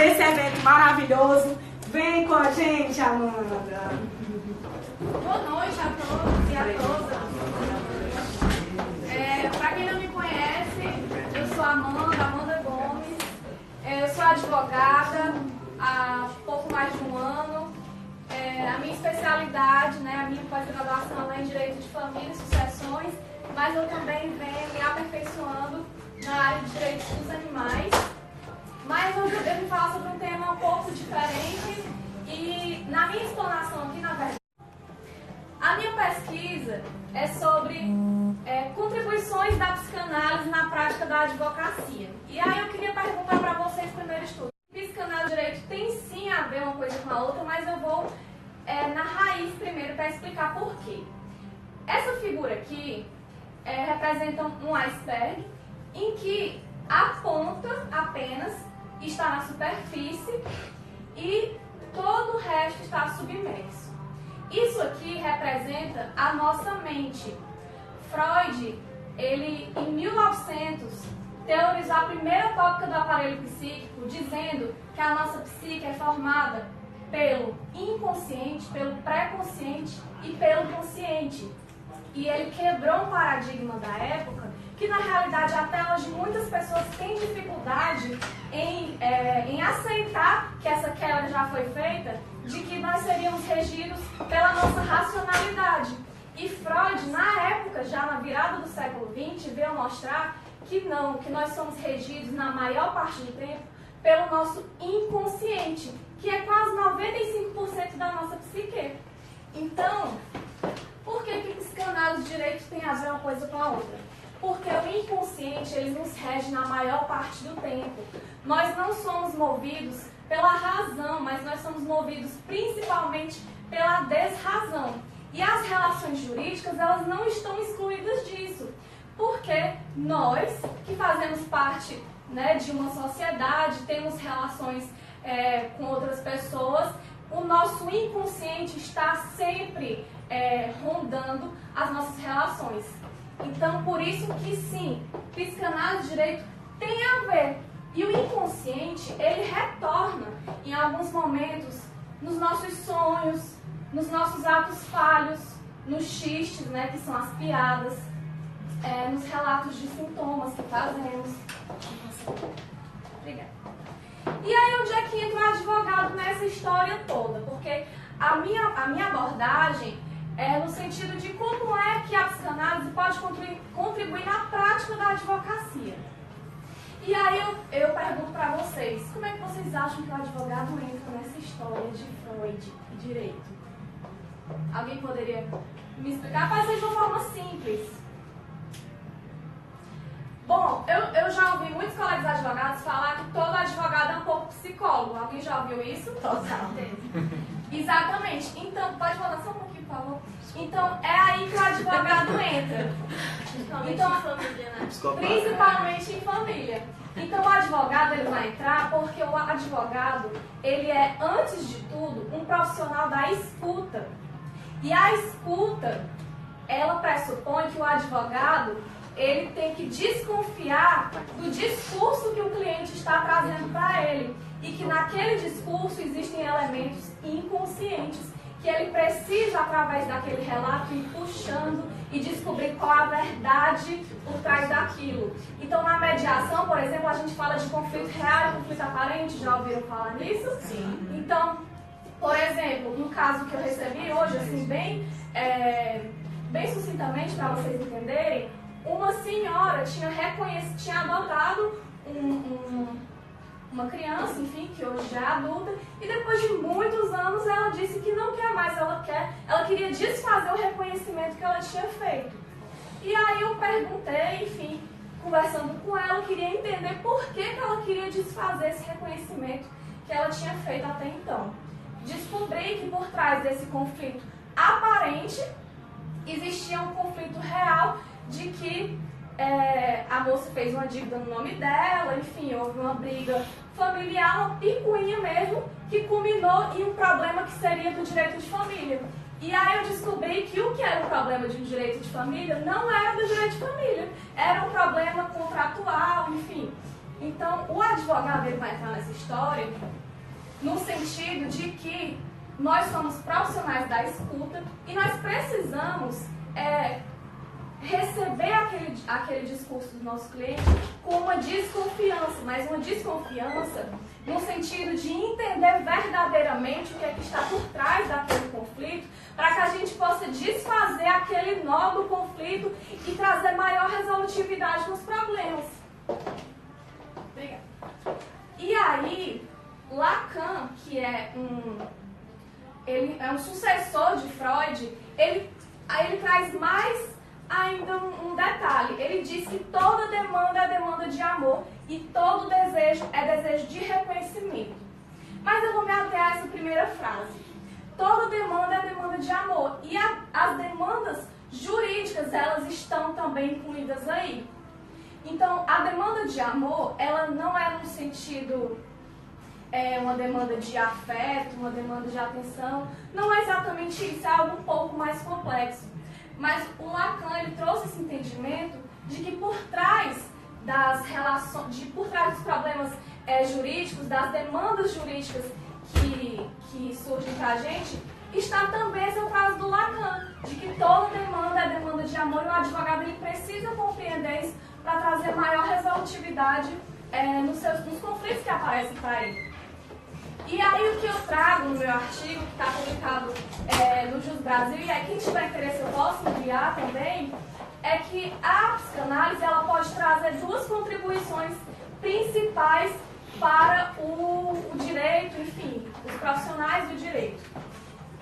desse evento maravilhoso. Vem com a gente, Amanda. Boa noite a todos e a todas. Para quem não me conhece, eu sou Amanda Gomes. Eu sou advogada há pouco mais de um ano. A minha especialidade, a minha pós-graduação é em Direito de Família e Sucessões, mas eu também venho me aperfeiçoando na área de Direitos dos Animais. Mas hoje eu vim falar sobre um tema um pouco diferente e na minha explanação aqui, na verdade, a minha pesquisa é sobre contribuições da psicanálise na prática da advocacia. E aí eu queria perguntar para vocês primeiro estudo. Psicanálise e direito tem sim a ver uma coisa com a outra, mas eu vou na raiz primeiro para explicar por quê. Essa figura aqui representa um iceberg em que a ponta apenas está na superfície e todo o resto está submerso. Isso aqui representa a nossa mente. Freud, ele em 1900 teorizou a primeira tópica do aparelho psíquico, dizendo que a nossa psique é formada pelo inconsciente, pelo pré-consciente e pelo consciente. E ele quebrou um paradigma da época que, na realidade, até hoje muitas pessoas têm dificuldade em aceitar que essa quebra já foi feita, de que nós seríamos regidos pela nossa racionalidade. E Freud, na época, já na virada do século XX, veio mostrar que não, que nós somos regidos, na maior parte do tempo, pelo nosso inconsciente, que é quase 95% da nossa psique. Então, por que psicanálise e direito tem a ver uma coisa com a outra? Porque o inconsciente, ele nos rege na maior parte do tempo. Nós não somos movidos pela razão, mas nós somos movidos principalmente pela desrazão. E as relações jurídicas, elas não estão excluídas disso. Porque nós, que fazemos parte de uma sociedade, temos relações com outras pessoas, o nosso inconsciente está sempre rondando as nossas relações. Então, por isso que sim, psicanálise e direito tem a ver. E o inconsciente, ele retorna em alguns momentos nos nossos sonhos, nos nossos atos falhos, nos xistes, que são as piadas, nos relatos de sintomas que fazemos. Obrigada. E aí, onde é que entra o advogado nessa história toda? Porque a minha abordagem é no sentido de como é que a psicanálise pode contribuir na prática da advocacia. E aí eu pergunto para vocês, como é que vocês acham que o advogado entra nessa história de Freud e direito? Alguém poderia me explicar? Pode ser de uma forma simples. Bom, eu já ouvi muitos colegas advogados falar que todo advogado é um pouco psicólogo. Alguém já ouviu isso? Total. Exatamente. Então, pode falar só um pouquinho, por favor? Então, é aí que o advogado entra. Principalmente em família. Então, o advogado ele vai entrar porque o advogado, ele é, antes de tudo, um profissional da escuta. E a escuta, ela pressupõe que o advogado, ele tem que desconfiar do discurso que o cliente está trazendo para ele. E que naquele discurso existem elementos inconscientes que ele precisa, através daquele relato, ir puxando e descobrir qual a verdade por trás daquilo. Então, na mediação, por exemplo, a gente fala de conflito real e conflito aparente. Já ouviram falar nisso? Sim. Então, por exemplo, no caso que eu recebi hoje, assim, bem sucintamente, para vocês entenderem, uma senhora tinha adotado uma criança, enfim, que hoje já é adulta, e depois de muitos anos ela disse que não quer mais, ela queria desfazer o reconhecimento que ela tinha feito. E aí eu perguntei, enfim, conversando com ela, eu queria entender por que ela queria desfazer esse reconhecimento que ela tinha feito até então. Descobri que por trás desse conflito aparente existia um conflito real de que a moça fez uma dívida no nome dela, enfim, houve uma briga familiar, uma picuinha mesmo, que culminou em um problema que seria do direito de família. E aí eu descobri que o que era o problema de um direito de família não era do direito de família, era um problema contratual, enfim. Então, o advogado ele vai entrar nessa história no sentido de que nós somos profissionais da escuta e nós precisamos receber aquele discurso do nosso cliente com uma desconfiança, mas uma desconfiança no sentido de entender verdadeiramente o que é que está por trás daquele conflito, para que a gente possa desfazer aquele nó do conflito e trazer maior resolutividade nos problemas. Obrigada. E aí, Lacan, que ele é um sucessor de Freud, ele traz mais ainda um detalhe. Ele diz que toda demanda é demanda de amor e todo desejo é desejo de reconhecimento. Mas eu vou me ater a essa primeira frase. Toda demanda é demanda de amor e as demandas jurídicas, elas estão também incluídas aí. Então, a demanda de amor, ela não é no sentido uma demanda de afeto, uma demanda de atenção. Não é exatamente isso, é algo um pouco mais complexo. Mas o Lacan ele trouxe esse entendimento de que por trás das relações, por trás dos problemas jurídicos, das demandas jurídicas que surgem para a gente, está também essa frase do Lacan, de que toda demanda é demanda de amor e o advogado ele precisa compreender isso para trazer maior resolutividade nos conflitos que aparecem para ele. E aí o que eu trago no meu artigo, que está publicado no Jus Brasil, e aí quem tiver interesse eu posso enviar também, é que a psicanálise ela pode trazer duas contribuições principais para o direito, enfim, os profissionais do direito.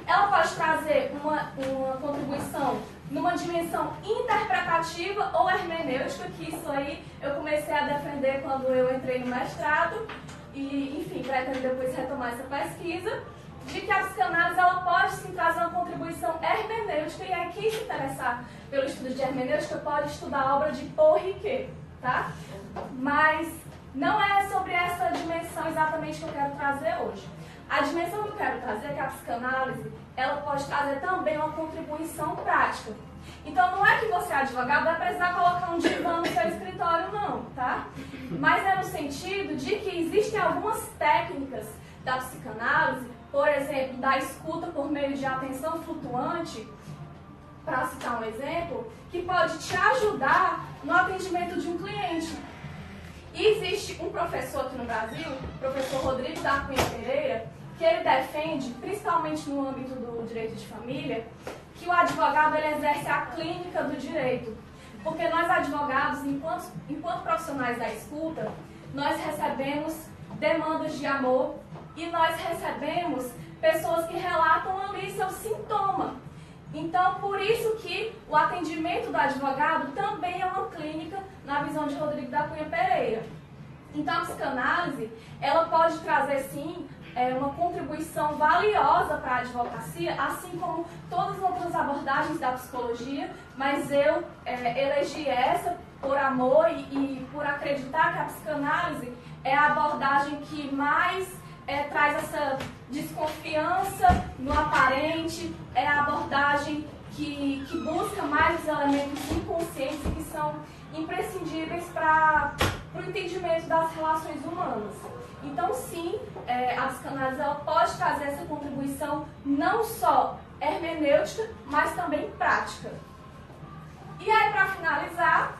Ela pode trazer uma contribuição numa dimensão interpretativa ou hermenêutica, que isso aí eu comecei a defender quando eu entrei no mestrado, e, enfim, pretendo depois retomar essa pesquisa, de que a psicanálise ela pode sim trazer uma contribuição hermenêutica, e aí quem se interessar pelo estudo de hermenêutica pode estudar a obra de Paul Ricoeur, tá? Mas não é sobre essa dimensão exatamente que eu quero trazer hoje. A dimensão que eu quero trazer é que a psicanálise ela pode trazer também uma contribuição prática. Então não é que você, advogado, vai precisar colocar um divã no seu escritório, não, tá? Mas é no sentido de que existem algumas técnicas da psicanálise, por exemplo, da escuta por meio de atenção flutuante, para citar um exemplo, que pode te ajudar no atendimento de um cliente. E existe um professor aqui no Brasil, o professor Rodrigo da Cunha Pereira, que ele defende, principalmente no âmbito do direito de família, que o advogado ele exerce a clínica do direito. Porque nós advogados, enquanto profissionais da escuta, nós recebemos demandas de amor e nós recebemos pessoas que relatam ali seu sintoma. Então, por isso que o atendimento do advogado também é uma clínica na visão de Rodrigo da Cunha Pereira. Então, a psicanálise, ela pode trazer, sim, uma contribuição valiosa para a advocacia, assim como todas as outras abordagens da psicologia, mas eu elegi essa por amor e por acreditar que a psicanálise é a abordagem que mais traz essa desconfiança no aparente, é a abordagem que busca mais os elementos inconscientes que são imprescindíveis para o entendimento das relações humanas. Então, sim, a psicanálise ela pode trazer essa contribuição não só hermenêutica, mas também prática. E aí, para finalizar,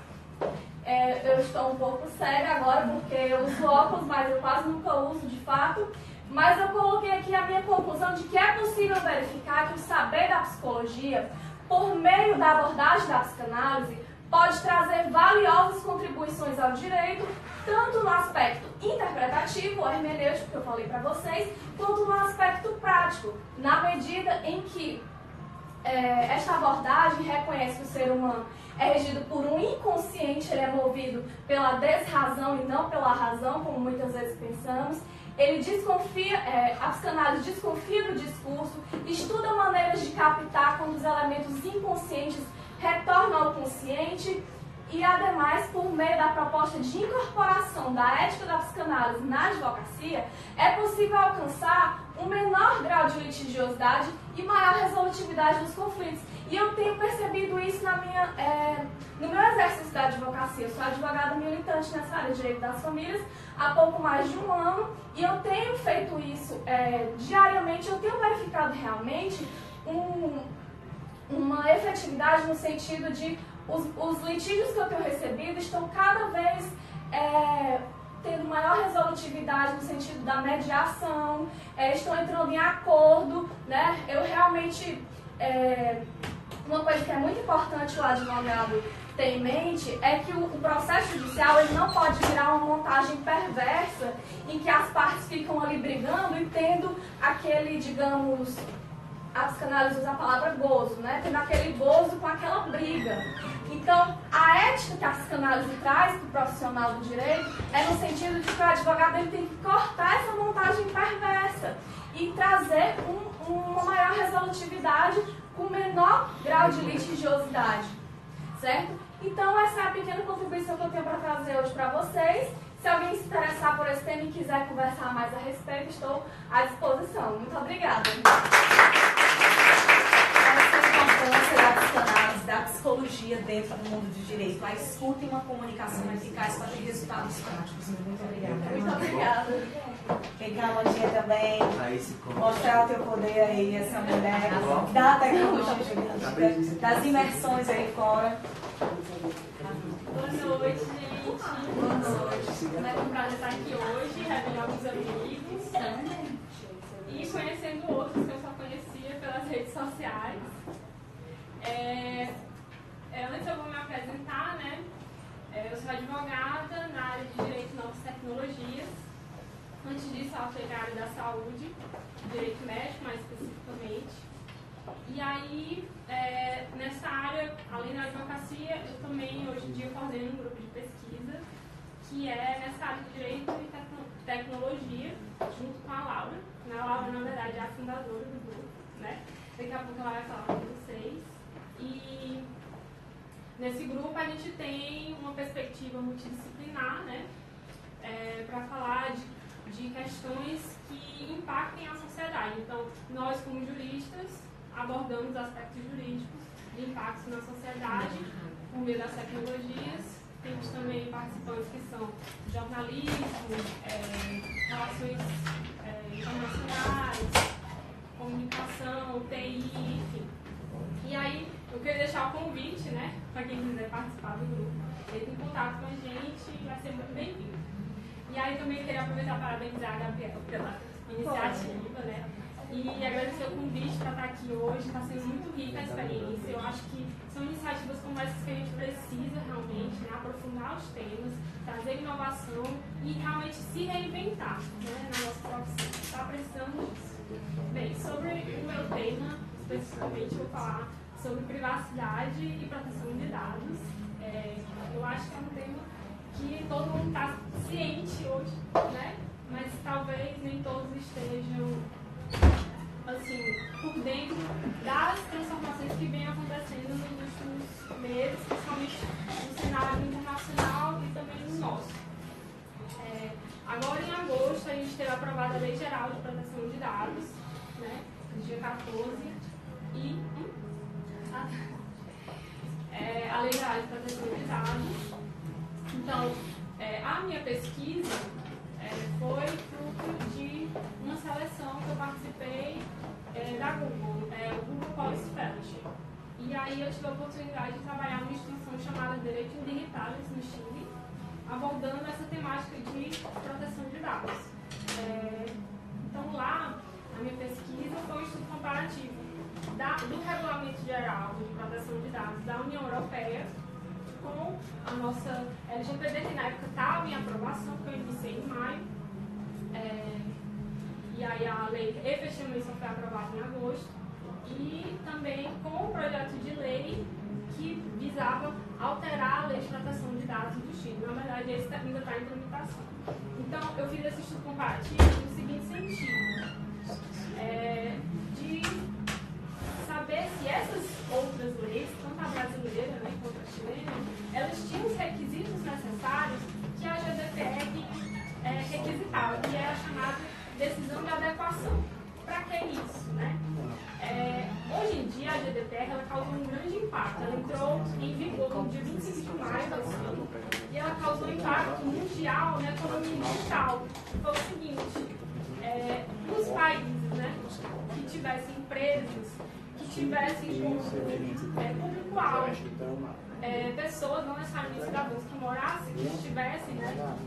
eu estou um pouco cega agora, porque eu uso óculos, mas eu quase nunca uso de fato. Mas eu coloquei aqui a minha conclusão de que é possível verificar que o saber da psicologia, por meio da abordagem da psicanálise, pode trazer valiosas contribuições ao direito, tanto no aspecto interpretativo, ou hermenêutico, que eu falei para vocês, quanto no aspecto prático, na medida em que esta abordagem reconhece que o ser humano é regido por um inconsciente, ele é movido pela desrazão e não pela razão, como muitas vezes pensamos. Ele desconfia, a psicanálise desconfia do discurso, estuda maneiras de captar quando os elementos inconscientes retornam ao consciente E, ademais, por meio da proposta de incorporação da ética da psicanálise na advocacia, é possível alcançar um menor grau de litigiosidade e maior resolutividade dos conflitos. E eu tenho percebido isso no meu exercício da advocacia. Eu sou advogada militante nessa área de direito das famílias há pouco mais de um ano e eu tenho feito isso diariamente. Eu tenho verificado realmente uma efetividade no sentido de os litígios que eu tenho recebido estão cada vez tendo maior resolutividade no sentido da mediação, estão entrando em acordo, né? Eu realmente, uma coisa que é muito importante o advogado ter em mente é que o processo judicial ele não pode virar uma montagem perversa em que as partes ficam ali brigando e tendo aquele, digamos, a psicanálise usa a palavra gozo, né? Tendo aquele gozo com aquela briga. Então, a ética que a psicanálise traz para o profissional do direito é no sentido de que o advogado ele tem que cortar essa montagem perversa e trazer uma maior resolutividade com menor grau de litigiosidade, certo? Então, essa é a pequena contribuição que eu tenho para trazer hoje para vocês. Se alguém se interessar por esse tema e quiser conversar mais a respeito, estou à disposição. Muito obrigada. Da psicanálise, da psicologia dentro do mundo do direito, a escuta e uma comunicação eficaz para ter resultados práticos. Muito obrigada. Muito obrigada. Quem quer uma dia também, mostrar o teu poder aí, essa mulher da tecnologia jurídica, das imersões aí fora. Boa noite, gente. Boa noite. É um prazer estar aqui hoje, revelar alguns amigos e conhecendo outros que eu só conhecia pelas redes sociais. Antes eu vou me apresentar, né? Eu sou advogada na área de Direito e Novas Tecnologias. Antes disso, eu atuei na área da saúde, direito médico mais especificamente. E aí, nessa área, além da advocacia, eu também, hoje em dia, coordeno um grupo de pesquisa que é nessa área de Direito e Tecnologia, junto com a Laura. A Laura, na verdade, é a fundadora do grupo, né? Daqui a pouco ela vai falar com vocês. E nesse grupo a gente tem uma perspectiva multidisciplinar, né? Para falar de questões que impactem a sociedade. Então, nós, como juristas, abordamos aspectos jurídicos de impactos na sociedade por meio das tecnologias. Temos também participantes que são jornalismo, relações internacionais, comunicação, TI, enfim. E aí, eu queria deixar o convite, né, para quem quiser participar do grupo. Entre em contato com a gente, vai ser muito bem-vindo. E aí, também queria aproveitar para parabenizar a Gabriela pela iniciativa, né, e agradecer o convite para estar aqui hoje. Está sendo muito rica a experiência. Eu acho que são iniciativas como essas que a gente precisa realmente, né, aprofundar os temas, trazer inovação e realmente se reinventar, né, na nossa profissão. Está precisando disso. Bem, sobre o meu tema, especificamente, eu vou falar sobre privacidade e proteção de dados. Eu acho que é um tema que todo mundo está ciente hoje, né? Mas talvez nem todos estejam assim, por dentro das transformações que vêm acontecendo nos últimos meses, principalmente no cenário internacional e também no nosso. Agora, em agosto, a gente teve aprovada a Lei Geral de Proteção de Dados, né, no dia 14, e a Lei Geral de Proteção de Dados. Então, a minha pesquisa foi fruto de uma seleção que eu participei da Google, o Google Policy Fellowship. E aí eu tive a oportunidade de trabalhar numa instituição chamada Direitos Digitais no Chile, abordando essa temática de proteção de dados. Então lá, a minha pesquisa foi um estudo comparativo do Regulamento Geral de Proteção de Dados da União Europeia com a nossa LGPD, que na época estava em aprovação, que eu iniciei em maio. E aí a lei efetivamente só foi aprovada em agosto. E também com o projeto de lei que visava alterar a lei de proteção de dados do Chile. Na verdade, esse ainda está em tramitação. Então, eu fiz esse estudo comparativo no seguinte sentido. De saber se essas outras leis, tanto a brasileira, né, quanto a chilena, elas tinham legislação de adequação. Para que isso, né? Hoje em dia, a GDPR ela causou um grande impacto. Ela entrou em vigor no dia 25 de maio desse ano e ela causou um impacto mundial na economia digital. Foi o seguinte, nos países, né, que tivessem empresas, que tivessem como público-alvo pessoas, não necessariamente cidadãos, que morassem, que estivessem, né,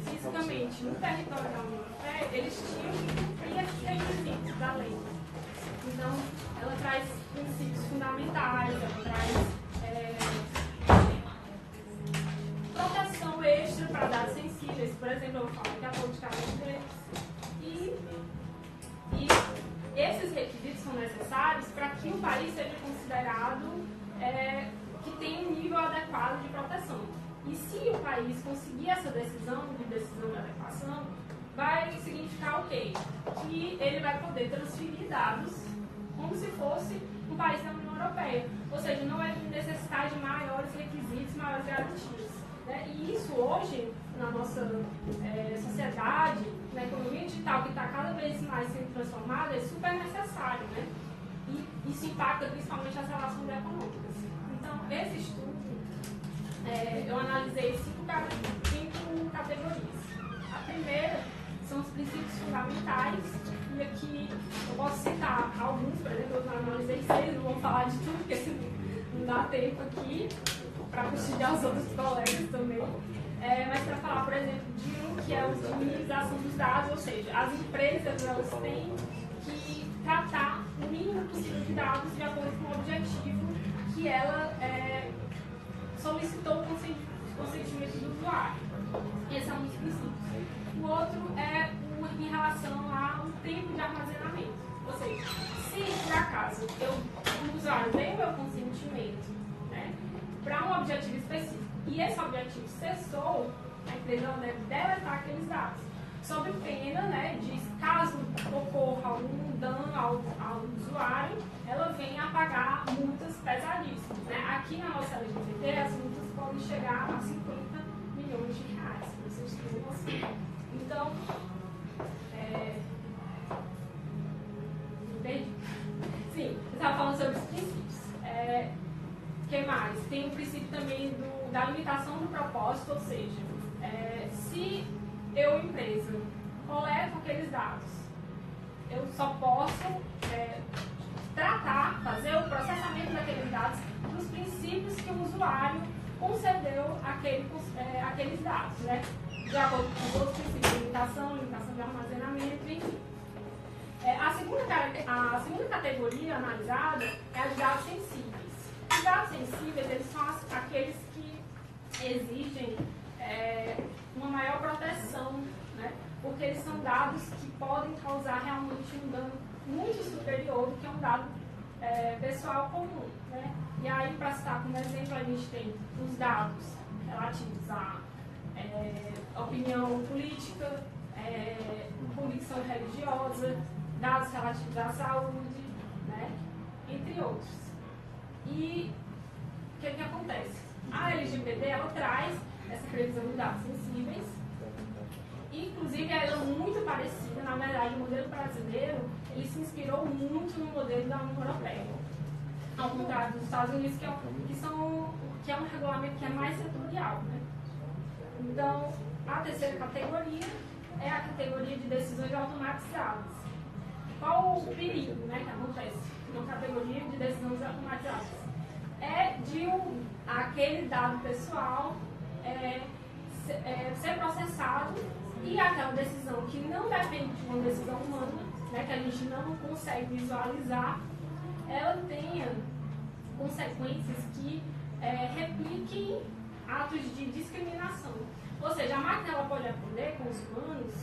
fisicamente no território da União Europeia, eles tinham que cumprir esses requisitos da lei. Então, ela traz princípios fundamentais, ela traz proteção extra para dados sensíveis, por exemplo, eu vou falar daqui a pouco de cada um deles. E esses requisitos são necessários para que o país seja considerado que tem um nível adequado de proteção. E se o país conseguir essa decisão de adequação, vai significar o quê? Que ele vai poder transferir dados como se fosse um país da União Europeia. Ou seja, não vai necessitar de maiores requisitos, maiores garantias. Né? E isso hoje, na nossa sociedade, na economia digital, que está cada vez mais sendo transformada, é super necessário. Né? E isso impacta principalmente as relações econômicas. Então, esse estudo, eu analisei 5 categorias. A primeira são os princípios fundamentais, e aqui eu posso citar alguns, por exemplo, eu analisei 6, não vou falar de tudo, porque senão não dá tempo aqui, para prestigiar os outros colegas também. Mas para falar, por exemplo, de um que é o de minimização dos dados, ou seja, as empresas elas têm que tratar o mínimo possível de dados de acordo com o objetivo que ela solicitou o consentimento do usuário. Esse é um dos princípios. O outro é em relação ao tempo de armazenamento. Ou seja, se por acaso o usuário deu o meu consentimento, né, para um objetivo específico e esse objetivo cessou, a empresa deve deletar aqueles dados. Sob pena, né, de caso ocorra algum dano ao usuário, ela venha a pagar multas pesadíssimas. Né? Aqui na nossa LGBT, as multas podem chegar a 50 milhões de reais, para vocês terem noção. Então, entendi. Sim, eu estava falando sobre os princípios. O que mais? Tem o princípio também da limitação do propósito, ou seja, se eu, empresa, coleto aqueles dados, eu só posso fazer o processamento daqueles dados nos princípios que o usuário concedeu aqueles dados, né? De acordo com os outros princípios de limitação de armazenamento, enfim. A segunda categoria analisada é a de dados sensíveis. Os dados sensíveis, eles são aqueles que exigem uma maior proteção, né? Porque eles são dados que podem causar realmente um dano muito superior do que um dado pessoal comum. Né? E aí, para citar como exemplo, a gente tem os dados relativos à opinião política, convicção religiosa, dados relativos à saúde, né? Entre outros. E o que acontece? A LGPD ela traz essa previsão de dados sensíveis, inclusive ela é muito parecida, na verdade o modelo brasileiro ele se inspirou muito no modelo da União Europeia, ao contrário dos Estados Unidos, que é um regulamento que é mais setorial. Né? Então, a terceira categoria é a categoria de decisões automatizadas. Qual o perigo, né, que acontece na categoria de decisões automatizadas? É de aquele dado pessoal ser processado e aquela decisão que não depende de uma decisão humana, né, que a gente não consegue visualizar, ela tenha consequências que repliquem atos de discriminação. Ou seja, a máquina ela pode aprender com os humanos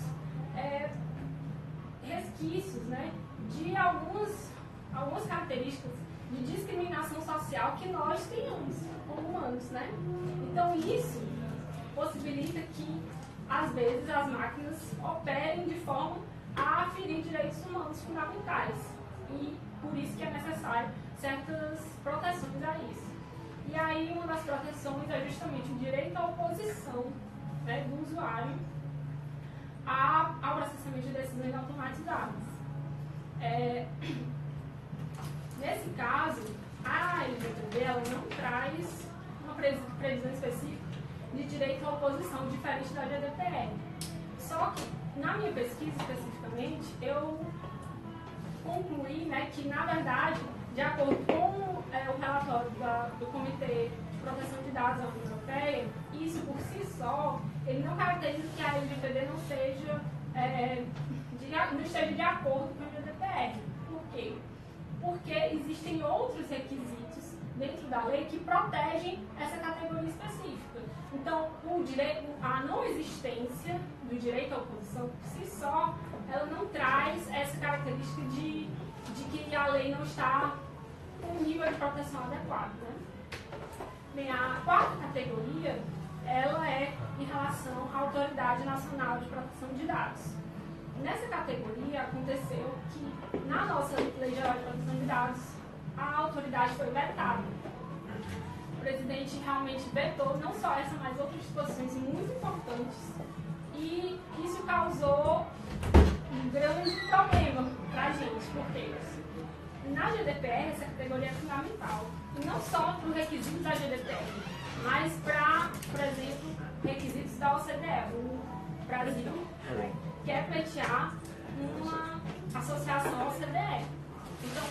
resquícios, né, de algumas características de discriminação social que nós tenhamos como humanos. Né? Então isso possibilita que, às vezes, as máquinas operem de forma a aferir direitos humanos fundamentais. E por isso que é necessário certas proteções a isso. E aí uma das proteções é justamente o direito à oposição, né, do usuário ao processamento de decisões automatizadas. Nesse caso, a LGPD ela não traz uma previsão específica de direito à oposição, diferente da GDPR. Só que, na minha pesquisa especificamente, eu concluí, né, que, na verdade, de acordo com o relatório do Comitê de Proteção de Dados da União Europeia, isso por si só, ele não caracteriza que a LGPD não esteja de acordo com a GDPR. Por quê? Porque existem outros requisitos dentro da lei que protegem essa categoria específica. Então, a não existência do direito à oposição por si só, ela não traz essa característica de que a lei não está com um nível de proteção adequado, né? Bem, a quarta categoria, ela é em relação à Autoridade Nacional de Proteção de Dados. Nessa categoria, aconteceu que, na nossa Lei Geral de Proteção de Dados, a autoridade foi vetada. O presidente realmente vetou não só essa, mas outras disposições muito importantes. E isso causou um grande problema para a gente, porque na GDPR essa categoria é fundamental. E não só para os requisitos da GDPR, mas para, por exemplo, requisitos da OCDE. O Brasil quer pleitear uma associação à OCDE. Então,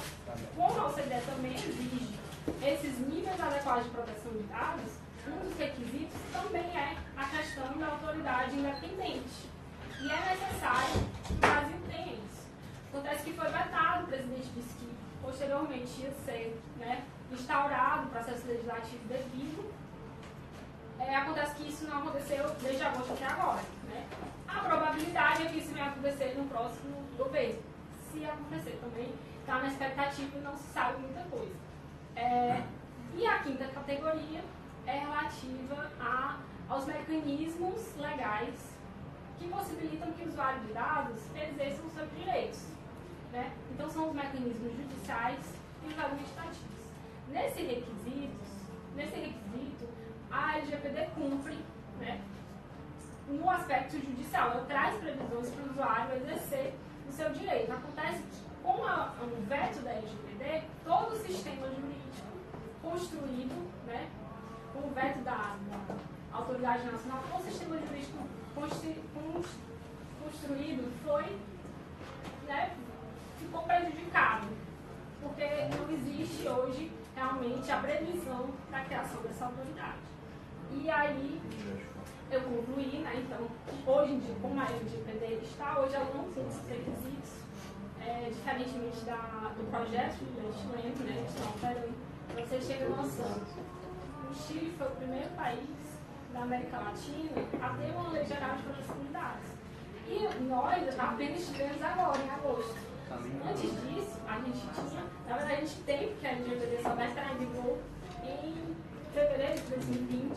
como a OCDE também exige esses níveis adequados de proteção de dados, um dos requisitos também é a questão da autoridade independente. E é necessário que o Brasil tenha isso. Acontece que foi vetado, o presidente disse que posteriormente ia ser, né, instaurado o processo legislativo devido. Acontece que isso não aconteceu desde agosto até agora, né? A probabilidade é que isso venha acontecer no próximo governo. Se acontecer também, está na expectativa e não se sabe muita coisa. E a quinta categoria é relativa aos mecanismos legais que possibilitam que o usuário de dados exerça os seus direitos, né? Então, são os mecanismos judiciais e os administrativos. Nesse requisito, a LGPD cumpre, né, no aspecto judicial. Ela traz previsões para o usuário exercer o seu direito. Acontece que, com o veto da LGPD, todo o sistema jurídico construído, né, com o veto da Autoridade Nacional, todo o sistema jurídico construído foi, né, ficou prejudicado, porque não existe hoje realmente a previsão da criação dessa autoridade. E aí eu concluí, né, então, hoje em dia, como a LGPD está, hoje ela não tem esses requisitos, diferentemente do projeto de lei chileno, né, que está operando. Você chega noção, o Chile foi o primeiro país da América Latina a ter uma lei geral de proteção de dados. E nós apenas tivemos agora, em agosto. Antes disso, a gente tinha, na verdade a gente tem, porque a LGPD só vai estar em vigor em fevereiro de 2020.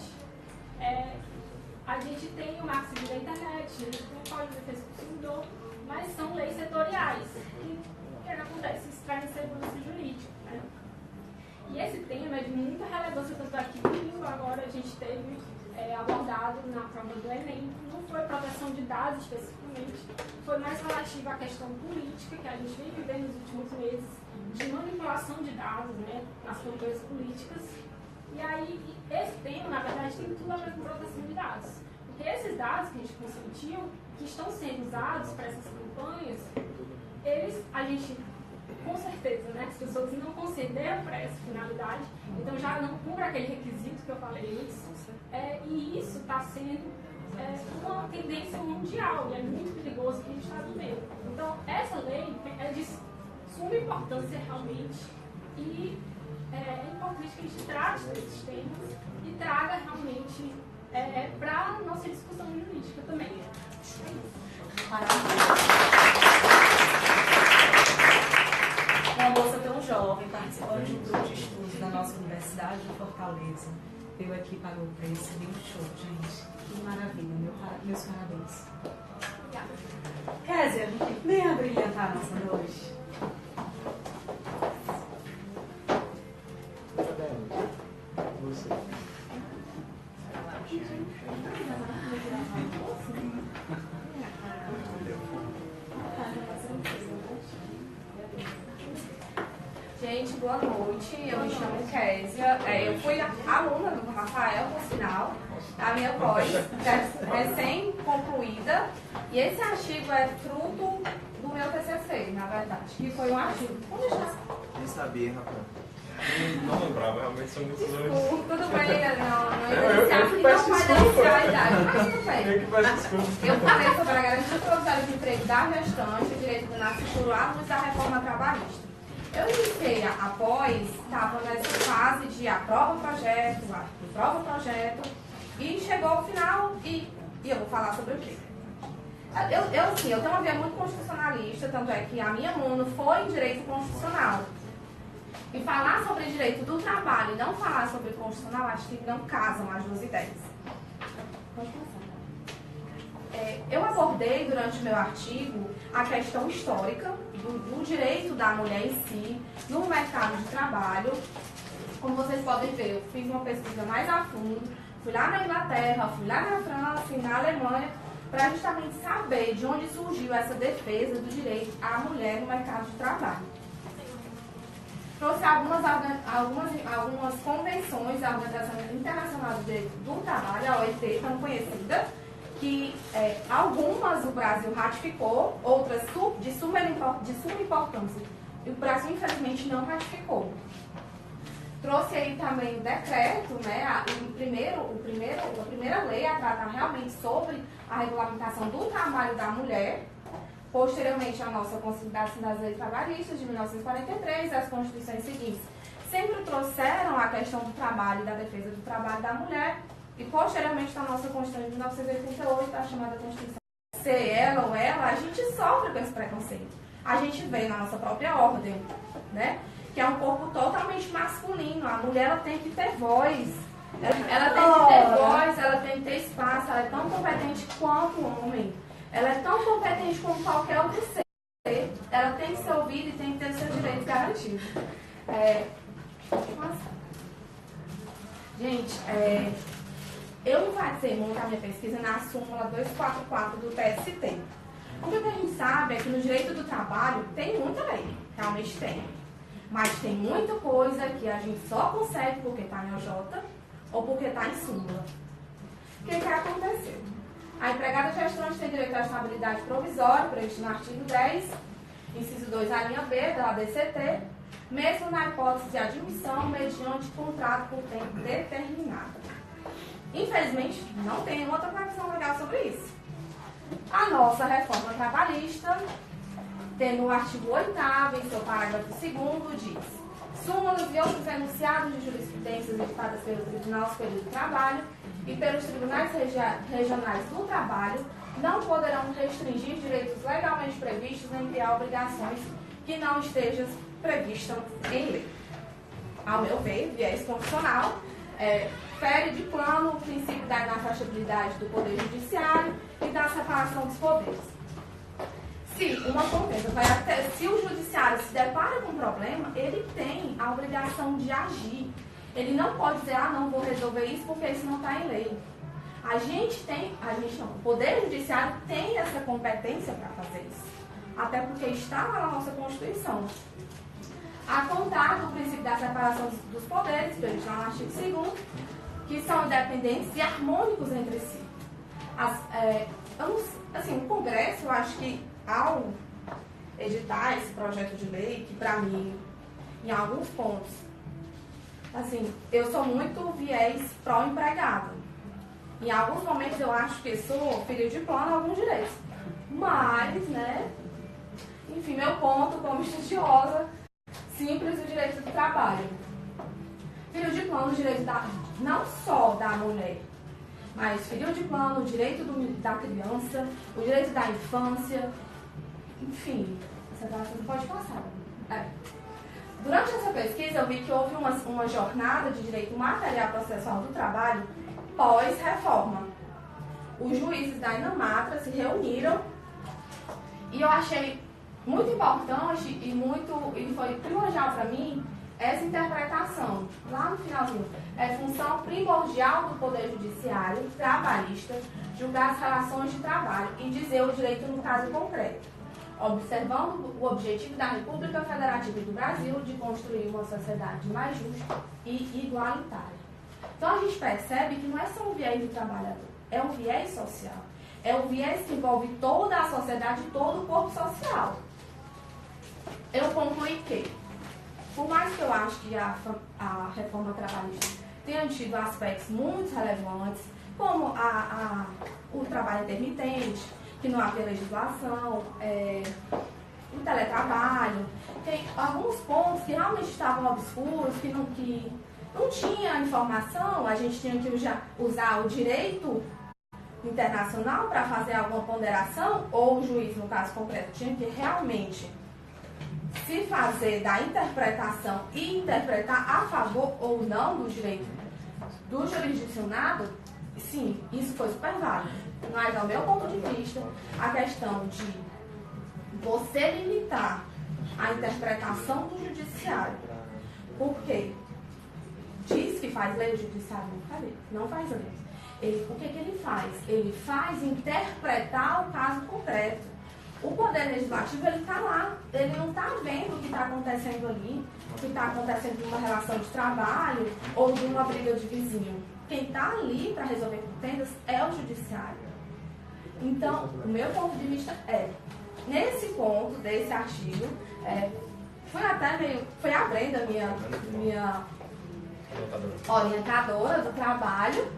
A gente tem o Marco Civil da Internet, a gente tem o Código de Defesa do Consumidor, mas são leis setoriais. E o que acontece? Isso traz insegurança jurídica, né? E esse tema é de muita relevância, tanto é que domingo agora a gente teve abordado na prova do Enem. Não foi proteção de dados especificamente, foi mais relativo à questão política que a gente vem vivendo nos últimos meses, de manipulação de dados, né, nas campanhas políticas. E aí, esse tema, na verdade, tem tudo a ver com proteção de dados. Porque esses dados que a gente consentiu, que estão sendo usados para essas campanhas, a gente, com certeza, né, as pessoas não concederam para essa finalidade, então já não cumpre aquele requisito que eu falei antes. E isso está sendo uma tendência mundial, e é muito perigoso que a gente está vivendo. Então, essa lei é de suma importância realmente, e é importante que a gente trate desses temas e traga realmente para a nossa discussão jurídica também. Uma moça tão jovem, participando de um grupo de estudos da nossa Universidade de Fortaleza, veio aqui e pagou o preço, deu um show, gente. Que maravilha, meus parabéns. Obrigada. Kézia, venha brilhantar a nossa noite. Você. gente, boa noite. Eu me chamo Késia. Eu fui aluna do Rafael, por sinal, a minha pós, recém-concluída. E esse artigo é fruto do meu TCC, na verdade, que foi um artigo. Vamos deixar. Nem sabia, Rafael. Não lembrava, realmente são muitos anos. Tudo bem, não vai denunciar a idade, mas tudo bem. Eu que peço desculpa. Eu falei sobre a garantia provisória de emprego da gestante, o direito do nascituro à luz da reforma trabalhista. Eu iniciei após, estava nessa fase de aprova projeto, e chegou ao final e eu vou falar sobre o quê? Eu tenho uma via muito constitucionalista, tanto é que a minha mono foi em direito constitucional. E falar sobre direito do trabalho e não falar sobre constitucional, acho que não casam as duas ideias. Pode começar. Eu abordei durante o meu artigo a questão histórica do direito da mulher em si no mercado de trabalho. Como vocês podem ver, eu fiz uma pesquisa mais a fundo, fui lá na Inglaterra, fui lá na França e na Alemanha, para justamente saber de onde surgiu essa defesa do direito à mulher no mercado de trabalho. Trouxe algumas convenções da Organização Internacional do Direito do Trabalho, a OIT, tão conhecida, que algumas o Brasil ratificou, outras de suma importância, e o Brasil, infelizmente, não ratificou. Trouxe aí também o decreto, né, a primeira lei a tratar realmente sobre a regulamentação do trabalho da mulher. Posteriormente, a nossa Consolidação das Leis Trabalhistas de 1943 e as constituições seguintes sempre trouxeram a questão do trabalho e da defesa do trabalho da mulher. E, posteriormente, na nossa Constituição de 1988, a chamada Constituição, ser ela ou ela, a gente sofre com esse preconceito. A gente vê na nossa própria ordem, né, que é um corpo totalmente masculino. A mulher ela tem que ter voz. Ela tem que ter voz, ela tem que ter espaço, ela é tão competente quanto o homem. Ela é tão competente como qualquer outro ser. Ela tem que ser ouvida e tem que ter os seus direitos garantidos. Gente, eu enfatizei muito a minha pesquisa na súmula 244 do TST. O que a gente sabe é que no direito do trabalho tem muita lei, realmente tem. Mas tem muita coisa que a gente só consegue porque está em OJ ou porque está em súmula. O que aconteceu? A empregada gestante tem direito à estabilidade provisória, previsto no artigo 10, inciso 2, a linha B da ABCT, mesmo na hipótese de admissão mediante contrato por tempo determinado. Infelizmente, não tem outra previsão legal sobre isso. A nossa reforma trabalhista, tendo o artigo 8º, em seu parágrafo 2º, diz: súmulas e outros enunciados de jurisprudências editadas pelo Tribunal Superior do Trabalho e pelos tribunais regionais do trabalho não poderão restringir direitos legalmente previstos nem criar obrigações que não estejam previstas em lei. Ao meu ver, viés constitucional, fere de plano o princípio da inafastabilidade do Poder Judiciário e da separação dos poderes. Se o Judiciário se depara com um problema, ele tem a obrigação de agir. Ele não pode dizer, não vou resolver isso porque isso não está em lei. O Poder Judiciário tem essa competência para fazer isso. Até porque está lá na nossa Constituição. A contar do princípio da separação dos poderes, previsto no artigo 2º, que são independentes e harmônicos entre si. O Congresso, eu acho que ao editar esse projeto de lei, que para mim, em alguns pontos, eu sou muito viés pró-empregado. Em alguns momentos eu acho que sou filho de plano alguns direitos. Mas, enfim, meu ponto como estudiosa, simples, o direito do trabalho. Filho de plano, o direito não só da mulher, mas filho de plano, o direito da criança, o direito da infância, enfim, você pode passar. Durante essa pesquisa, eu vi que houve uma jornada de direito material processual do trabalho pós-reforma. Os juízes da Inamatra se reuniram e eu achei muito importante e foi primordial para mim essa interpretação. Lá no finalzinho, é função primordial do Poder Judiciário trabalhista julgar as relações de trabalho e dizer o direito no caso concreto. observando o objetivo da República Federativa do Brasil de construir uma sociedade mais justa e igualitária. Então a gente percebe que não é só um viés do trabalhador, é um viés social. É um viés que envolve toda a sociedade e todo o corpo social. Eu concluí que, por mais que eu acho que a reforma trabalhista tenha tido aspectos muito relevantes, como o trabalho intermitente, que não há legislação, o teletrabalho, tem alguns pontos que realmente estavam obscuros, que não tinha informação, a gente tinha que usar o direito internacional para fazer alguma ponderação, ou o juiz, no caso concreto, tinha que realmente se fazer da interpretação e interpretar a favor ou não do direito do jurisdicionado. Sim, isso foi super válido. Mas, ao meu ponto de vista, a questão de você limitar a interpretação do judiciário, porque diz que faz lei, o judiciário não faz lei. O que ele faz? Ele faz interpretar o caso concreto. O Poder Legislativo, ele está lá, ele não está vendo o que está acontecendo ali, o que está acontecendo numa relação de trabalho ou de uma briga de vizinho. Quem está ali para resolver contendas é o Judiciário. Então, o meu ponto de vista é, nesse ponto desse artigo, foi a Brenda, minha orientadora do trabalho,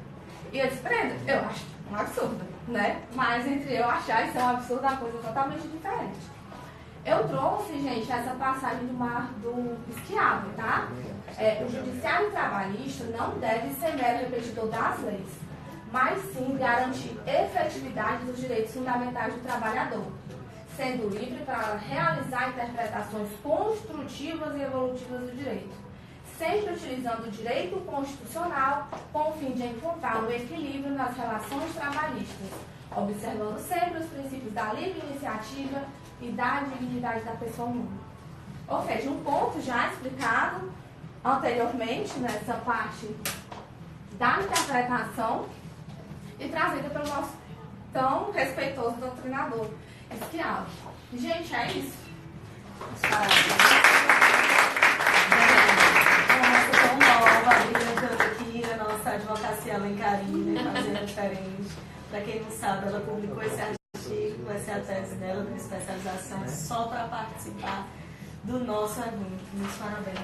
e eu disse, Brenda, eu acho um absurdo, né? Mas entre eu achar isso é um absurdo, é uma coisa totalmente diferente. Eu trouxe, gente, essa passagem do Mar do Schiavo, tá? O judiciário trabalhista não deve ser mero repetidor das leis, mas sim garantir efetividade dos direitos fundamentais do trabalhador, sendo livre para realizar interpretações construtivas e evolutivas do direito, sempre utilizando o direito constitucional com o fim de encontrar um equilíbrio nas relações trabalhistas, observando sempre os princípios da livre iniciativa e da dignidade da pessoa humana. Ou seja, um ponto já explicado anteriormente nessa parte da interpretação e trazida pelo nosso tão respeitoso doutrinador Schiavo. Gente, é isso. Tão nova, brilhantando aqui a nossa advocacia alencarina, fazendo diferente. Para quem não sabe, ela publicou esse artigo, vai ser a tese dela de especialização só para participar do nosso evento. Meus parabéns.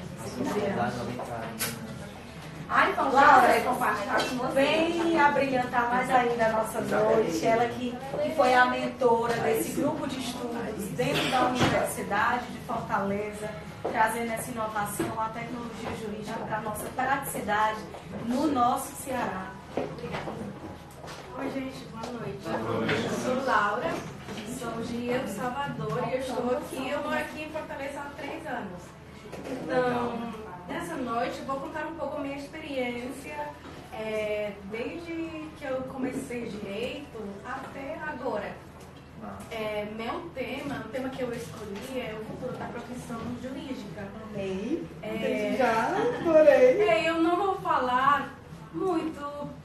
Então, Laura, compartilhar com vocês. vem abrilhantar mais ainda a nossa noite. Ela que foi a mentora desse grupo de estudos dentro da Universidade de Fortaleza, trazendo essa inovação, a tecnologia jurídica para a nossa praticidade no nosso Ceará. Obrigada. Oi, gente, boa noite. Eu sou Laura, sou de El Salvador e eu estou aqui, eu moro aqui em Fortaleza há 3 anos. Então, nessa noite eu vou contar um pouco a minha experiência desde que eu comecei direito até agora. O tema que eu escolhi é o futuro da profissão jurídica. Amei. Já adorei. Eu não vou falar muito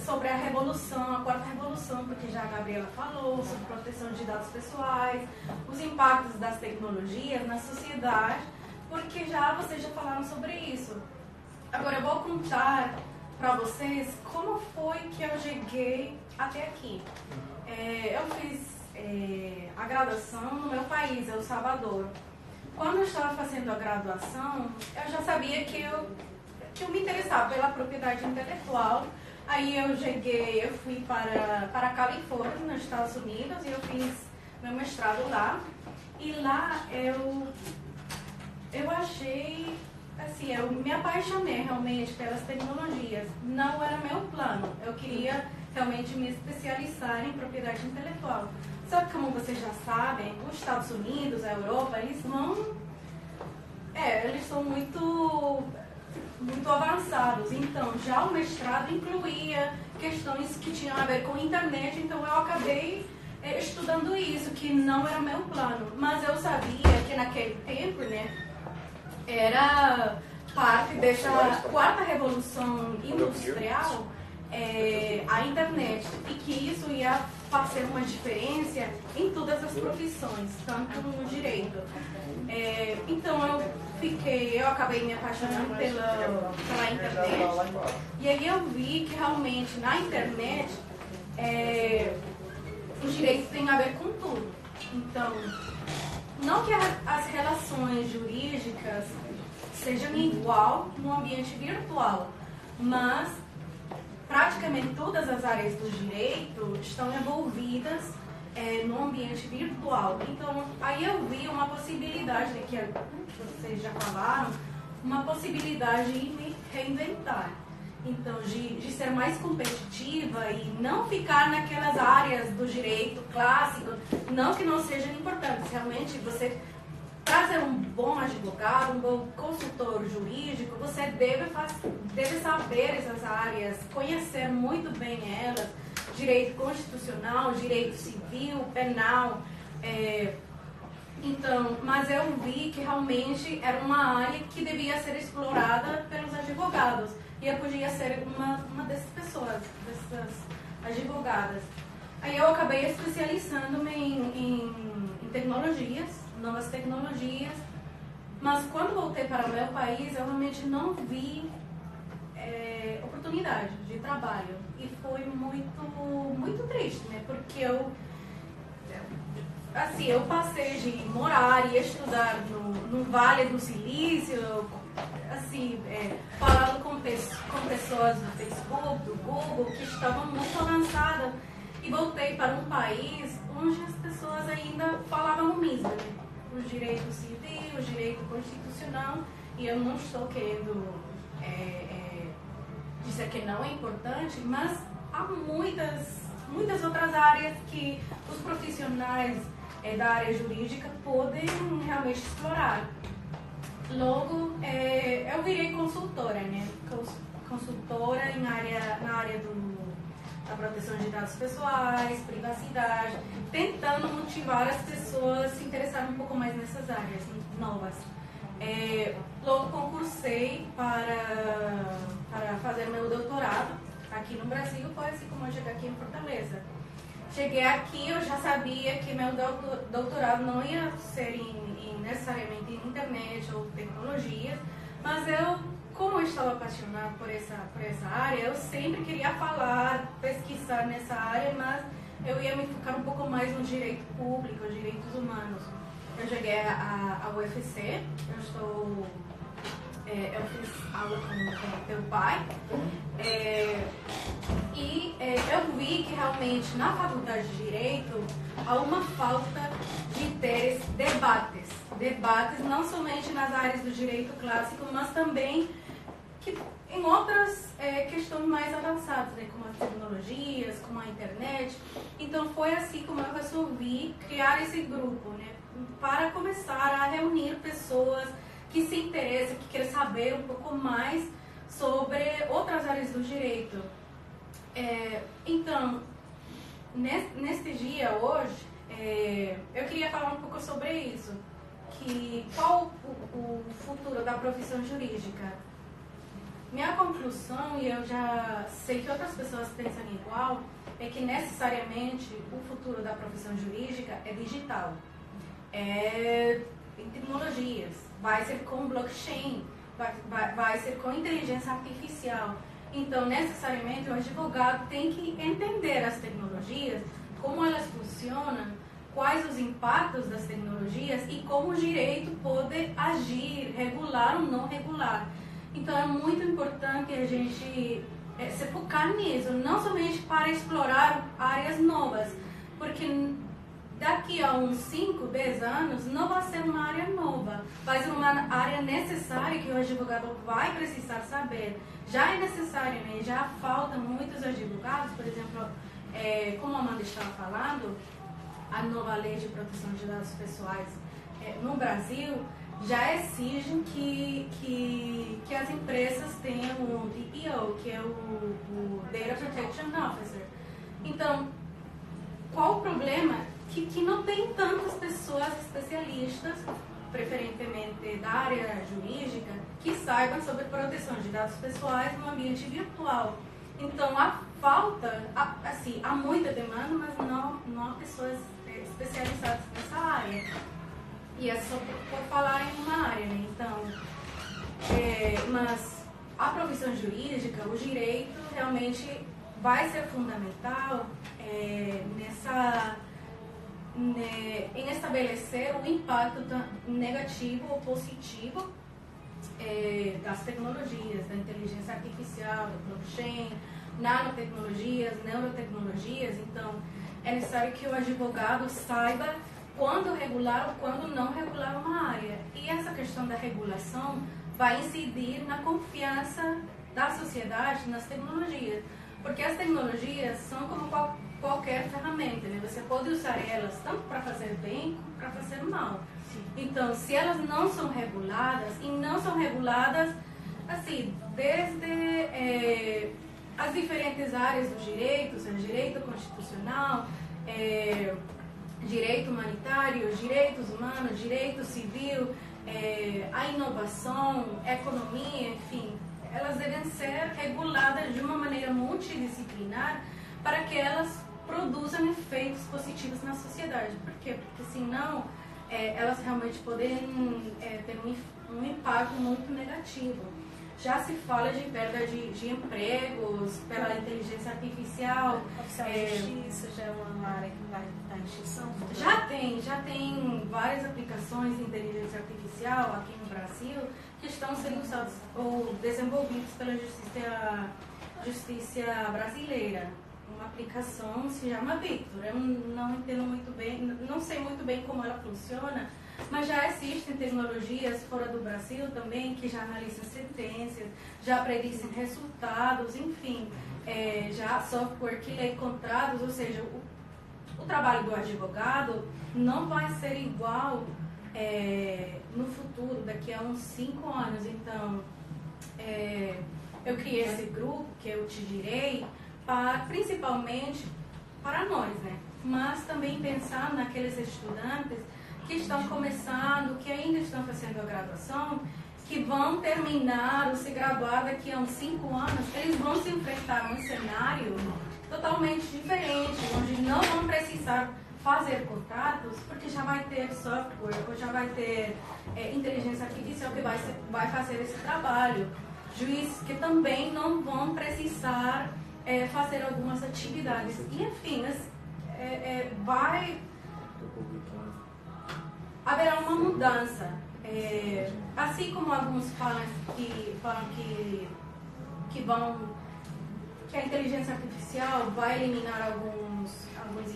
sobre a revolução, a quarta revolução, porque já a Gabriela falou sobre proteção de dados pessoais, os impactos das tecnologias na sociedade, porque vocês já falaram sobre isso. Agora eu vou contar para vocês como foi que eu cheguei até aqui. Eu fiz a graduação no meu país, El Salvador. Quando eu estava fazendo a graduação, eu já sabia que eu me interessava pela propriedade intelectual. Aí eu fui para a Califórnia, nos Estados Unidos, e eu fiz meu mestrado lá. E lá eu achei, assim, eu me apaixonei realmente pelas tecnologias. Não era meu plano, eu queria realmente me especializar em propriedade intelectual. Só que, como vocês já sabem, os Estados Unidos, a Europa, eles são muito avançados. Então, já o mestrado incluía questões que tinham a ver com a internet, então eu acabei estudando isso, que não era meu plano. Mas eu sabia que naquele tempo, era parte dessa quarta revolução industrial, a internet, e que isso ia fazer uma diferença em todas as profissões, tanto no direito. Então eu acabei me apaixonando pela internet, e aí eu vi que realmente na internet o direito tem a ver com tudo. Então, não que as relações jurídicas sejam igual no ambiente virtual, mas praticamente todas as áreas do direito estão envolvidas no ambiente virtual. Então, aí eu vi uma possibilidade, que vocês já falaram, uma possibilidade de me reinventar. Então, de ser mais competitiva e não ficar naquelas áreas do direito clássico, não que não sejam importantes. Realmente, você, para ser um bom advogado, um bom consultor jurídico, você deve saber essas áreas, conhecer muito bem elas, direito constitucional, direito civil, penal. Então, mas eu vi que realmente era uma área que devia ser explorada pelos advogados. E eu podia ser uma dessas pessoas, dessas advogadas. Aí eu acabei especializando-me em tecnologias, novas tecnologias. Mas quando voltei para o meu país, eu realmente não vi oportunidade de trabalho. E foi muito triste, né? Porque eu passei de morar e estudar no Vale do Silício, assim, falando com pessoas do Facebook, do Google, que estavam muito avançadas, e voltei para um país onde as pessoas ainda falavam o mesmo, né? O direito civil, o direito constitucional, e eu não estou querendo dizer que não é importante, mas há muitas outras áreas que os profissionais da área jurídica podem realmente explorar. Logo, eu virei consultora, né? Consultora na área da proteção de dados pessoais, privacidade, tentando motivar as pessoas a se interessarem um pouco mais nessas áreas novas. Logo, concursei para fazer meu doutorado aqui no Brasil, foi assim como eu cheguei aqui em Fortaleza. Cheguei aqui, eu já sabia que meu doutorado não ia ser necessariamente em internet ou tecnologia, mas como eu estava apaixonada por essa área, eu sempre queria falar, pesquisar nessa área, mas eu ia me focar um pouco mais no direito público, direitos humanos. Eu cheguei à UFC, eu fiz aula com meu pai, e eu vi que realmente na faculdade de Direito há uma falta de ter debates não somente nas áreas do direito clássico, mas também em outras questões mais avançadas, né, como as tecnologias, como a internet. Então foi assim como eu resolvi criar esse grupo, né, para começar a reunir pessoas que se interessam, que querem saber um pouco mais sobre outras áreas do direito. Então, neste dia hoje, eu queria falar um pouco sobre isso, qual o futuro da profissão jurídica. Minha conclusão, e eu já sei que outras pessoas pensam igual, é que necessariamente o futuro da profissão jurídica é digital, em tecnologias, vai ser com blockchain, vai ser com inteligência artificial. Então, necessariamente, o advogado tem que entender as tecnologias, como elas funcionam, quais os impactos das tecnologias e como o direito pode agir, regular ou não regular. Então, é muito importante a gente se focar nisso, não somente para explorar áreas novas, porque daqui a uns 5, 10 anos não vai ser uma área nova, vai ser uma área necessária que o advogado vai precisar saber. Já é necessário, né? Já faltam muitos advogados, por exemplo, como a Amanda estava falando, a nova lei de proteção de dados pessoais no Brasil já exige que as empresas tenham o DPO, que é o Data Protection Officer. Então, qual o problema? Que não tem tantas pessoas especialistas, preferentemente da área jurídica, que saibam sobre proteção de dados pessoais no ambiente virtual. Então, a falta, assim, há muita demanda, mas não há pessoas especializadas nessa área. E é só por falar em uma área, né? Então, mas a profissão jurídica, o direito, realmente vai ser fundamental em estabelecer o impacto negativo ou positivo das tecnologias, da inteligência artificial, do blockchain, nanotecnologias, neurotecnologias. Então, é necessário que o advogado saiba quando regular ou quando não regular uma área. E essa questão da regulação vai incidir na confiança da sociedade nas tecnologias. Porque as tecnologias são como qualquer ferramenta, né? Você pode usar elas tanto para fazer bem como para fazer mal. Então, se elas não são reguladas, e não são reguladas, assim, desde as diferentes áreas do direito, seja direito constitucional, direito humanitário, direitos humanos, direito civil, a inovação, economia, enfim, elas devem ser reguladas de uma maneira multidisciplinar para que elas produzam efeitos positivos na sociedade. Por quê? Porque senão elas realmente podem ter um impacto muito negativo. Já se fala de perda de empregos pela inteligência artificial. Oficial de justiça já é uma área que vai estar em extinção? Já tem várias aplicações de inteligência artificial aqui no Brasil que estão sendo usadas ou desenvolvidas pela justiça brasileira. Uma aplicação se chama Victor. Eu não entendo muito bem, não sei muito bem como ela funciona, mas já existem tecnologias fora do Brasil também que já analisam sentenças, já predizem resultados, enfim, já software que lê contratos, ou seja, o trabalho do advogado não vai ser igual no futuro, daqui a uns 5 anos. Então, eu criei esse grupo, que eu te direi, principalmente para nós, né? Mas também pensando naqueles estudantes que estão começando, que ainda estão fazendo a graduação, que vão terminar ou se graduar daqui a uns 5 anos, eles vão se enfrentar a um cenário totalmente diferente, onde não vão precisar fazer contratos, porque já vai ter software, ou já vai ter inteligência artificial que vai fazer esse trabalho. Juízes que também não vão precisar fazer algumas atividades. E, enfim, haverá uma mudança. Assim como alguns falam que a inteligência artificial vai eliminar alguns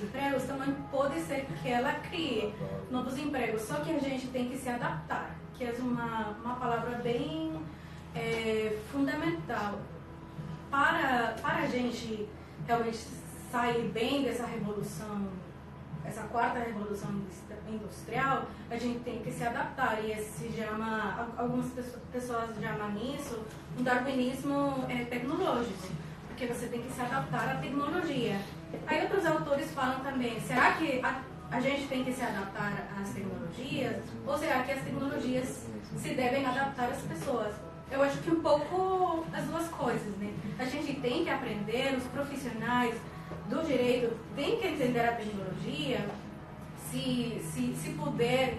empregos, também pode ser que ela crie novos empregos. Só que a gente tem que se adaptar, que é uma palavra bem fundamental. Para a gente realmente sair bem dessa revolução, essa quarta revolução industrial, a gente tem que se adaptar. E esse se chama, algumas pessoas chamam isso um darwinismo tecnológico, porque você tem que se adaptar à tecnologia. Aí outros autores falam também, será que a gente tem que se adaptar às tecnologias, ou será que as tecnologias se devem adaptar às pessoas? Eu acho que um pouco as duas coisas, né? A gente tem que aprender, os profissionais do direito têm que entender a tecnologia, se puder,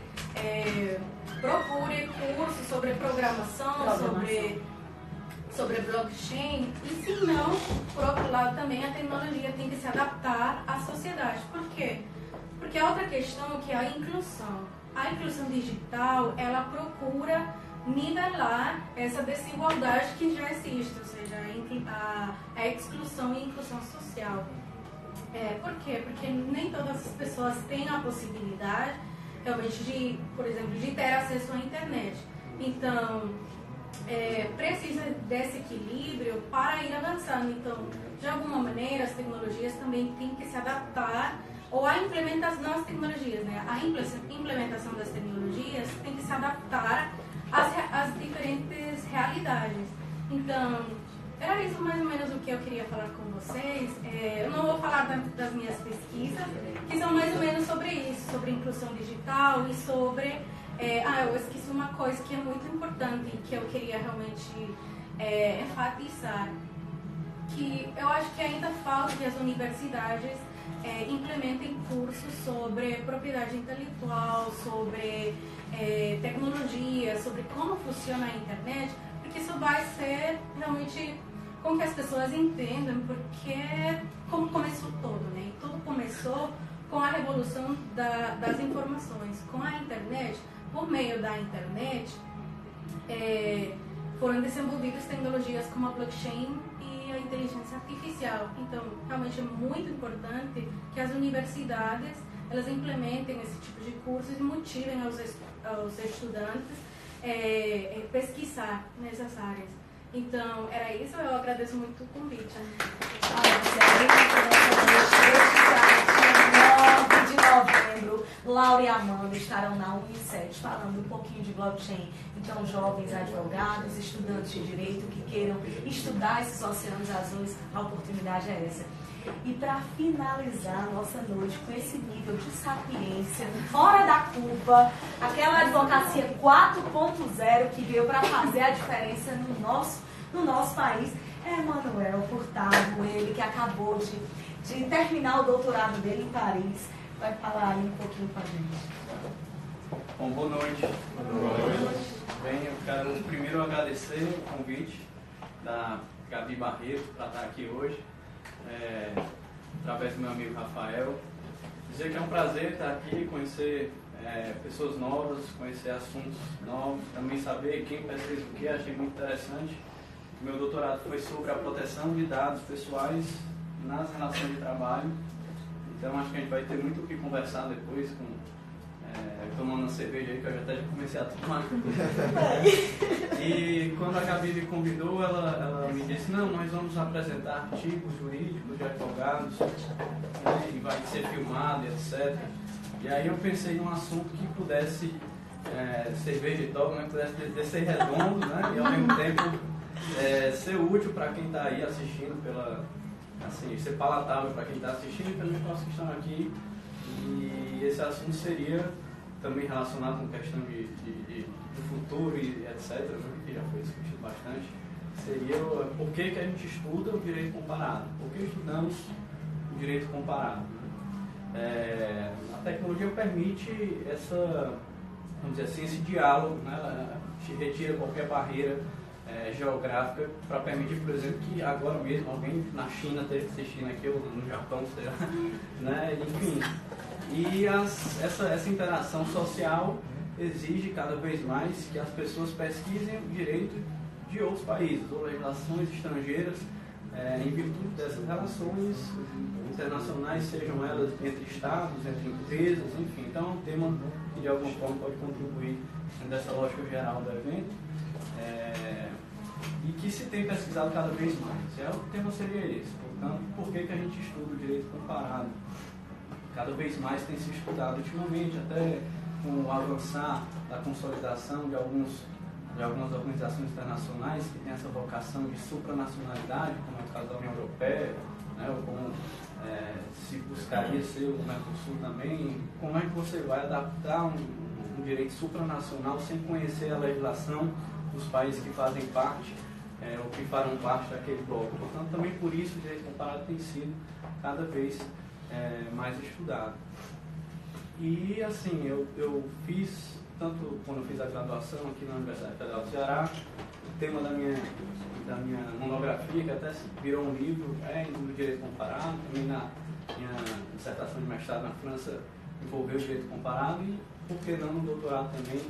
procure cursos sobre programação, sobre blockchain, e se não, por outro lado também a tecnologia tem que se adaptar à sociedade. Por quê? Porque a outra questão que é a inclusão. A inclusão digital, ela procura nivelar essa desigualdade que já existe, ou seja, a exclusão e inclusão social. Por quê? Porque nem todas as pessoas têm a possibilidade, realmente, por exemplo, de ter acesso à internet. Então, precisa desse equilíbrio para ir avançando. Então, de alguma maneira, as tecnologias também têm que se adaptar, ou a implementação das tecnologias, né? A implementação das tecnologias tem que se adaptar às diferentes realidades. Então, era isso mais ou menos o que eu queria falar com vocês. Eu não vou falar das minhas pesquisas, que são mais ou menos sobre isso, sobre inclusão digital e sobre... eu esqueci uma coisa que é muito importante e que eu queria realmente enfatizar. que eu acho que ainda falta que as universidades implementem cursos sobre propriedade intelectual, sobre tecnologia, sobre como funciona a internet, porque isso vai ser realmente com que as pessoas entendam como começou tudo, né? E tudo começou com a revolução das informações. Com a internet, por meio da internet, foram desenvolvidas tecnologias como a blockchain e a inteligência artificial. Então, realmente é muito importante que as universidades elas implementem esse tipo de cursos e motivem aos estudantes pesquisar nessas áreas. Então, era isso. Eu agradeço muito o convite. Dia 9 de novembro, Laura e Amanda estarão na Unicef falando um pouquinho de blockchain. Então, jovens advogados, estudantes de direito que queiram estudar esses oceanos azuis, a oportunidade é essa. E para finalizar a nossa noite com esse nível de sapiência, fora da curva, aquela advocacia 4.0 que veio para fazer a diferença no nosso país, é Manuel Furtado, ele que acabou de terminar o doutorado dele em Paris. Vai falar aí um pouquinho com a gente. Bom, boa noite. Bem, eu quero primeiro agradecer o convite da Gabi Barreto para estar aqui hoje. Através do meu amigo Rafael, dizer que é um prazer estar aqui, conhecer pessoas novas, conhecer assuntos novos, também saber quem pesquisa o que, achei muito interessante. O meu doutorado foi sobre a proteção de dados pessoais nas relações de trabalho, então acho que a gente vai ter muito o que conversar depois, tomando uma cerveja aí, que eu até já comecei a tomar. E quando a Gabi me convidou, ela me disse, não, nós vamos apresentar artigos jurídicos de advogados, e vai ser filmado, etc. E aí eu pensei num assunto que pudesse, cerveja e tal, né, pudesse ser redondo, né, e ao mesmo tempo ser útil para quem está aí assistindo, ser palatável para quem está assistindo e pelos nossos que estão aqui. E esse assunto seria também relacionado com questão do futuro e etc., né, que já foi discutido bastante, seria por que a gente estuda o direito comparado, por que estudamos o direito comparado. Né? A tecnologia permite vamos dizer assim, esse diálogo, né? Ela te retira qualquer barreira geográfica para permitir, por exemplo, que agora mesmo alguém na China esteja assistindo aqui, ou no Japão esteja, né? Enfim. E essa interação social exige cada vez mais que as pessoas pesquisem o direito de outros países, ou legislações estrangeiras, em virtude dessas relações internacionais, sejam elas entre estados, entre empresas, enfim. Então é um tema que de alguma forma pode contribuir dessa lógica geral do evento. E que se tem pesquisado cada vez mais. O tema seria esse. Portanto, por que a gente estuda o direito comparado? Cada vez mais tem se estudado ultimamente, até com o avançar da consolidação de algumas organizações internacionais que têm essa vocação de supranacionalidade, como é o caso da União Europeia, né, ou como se buscaria ser o Mercosul também. Como é que você vai adaptar um direito supranacional sem conhecer a legislação dos países que fazem parte ou que farão parte daquele bloco? Portanto, também por isso o direito comparado tem sido cada vez mais estudado. E assim, eu fiz, tanto quando eu fiz a graduação aqui na Universidade Federal do Ceará, o tema da minha monografia, que até virou um livro, do direito comparado. Também na minha dissertação de mestrado na França envolveu o direito comparado, e por que não no doutorado também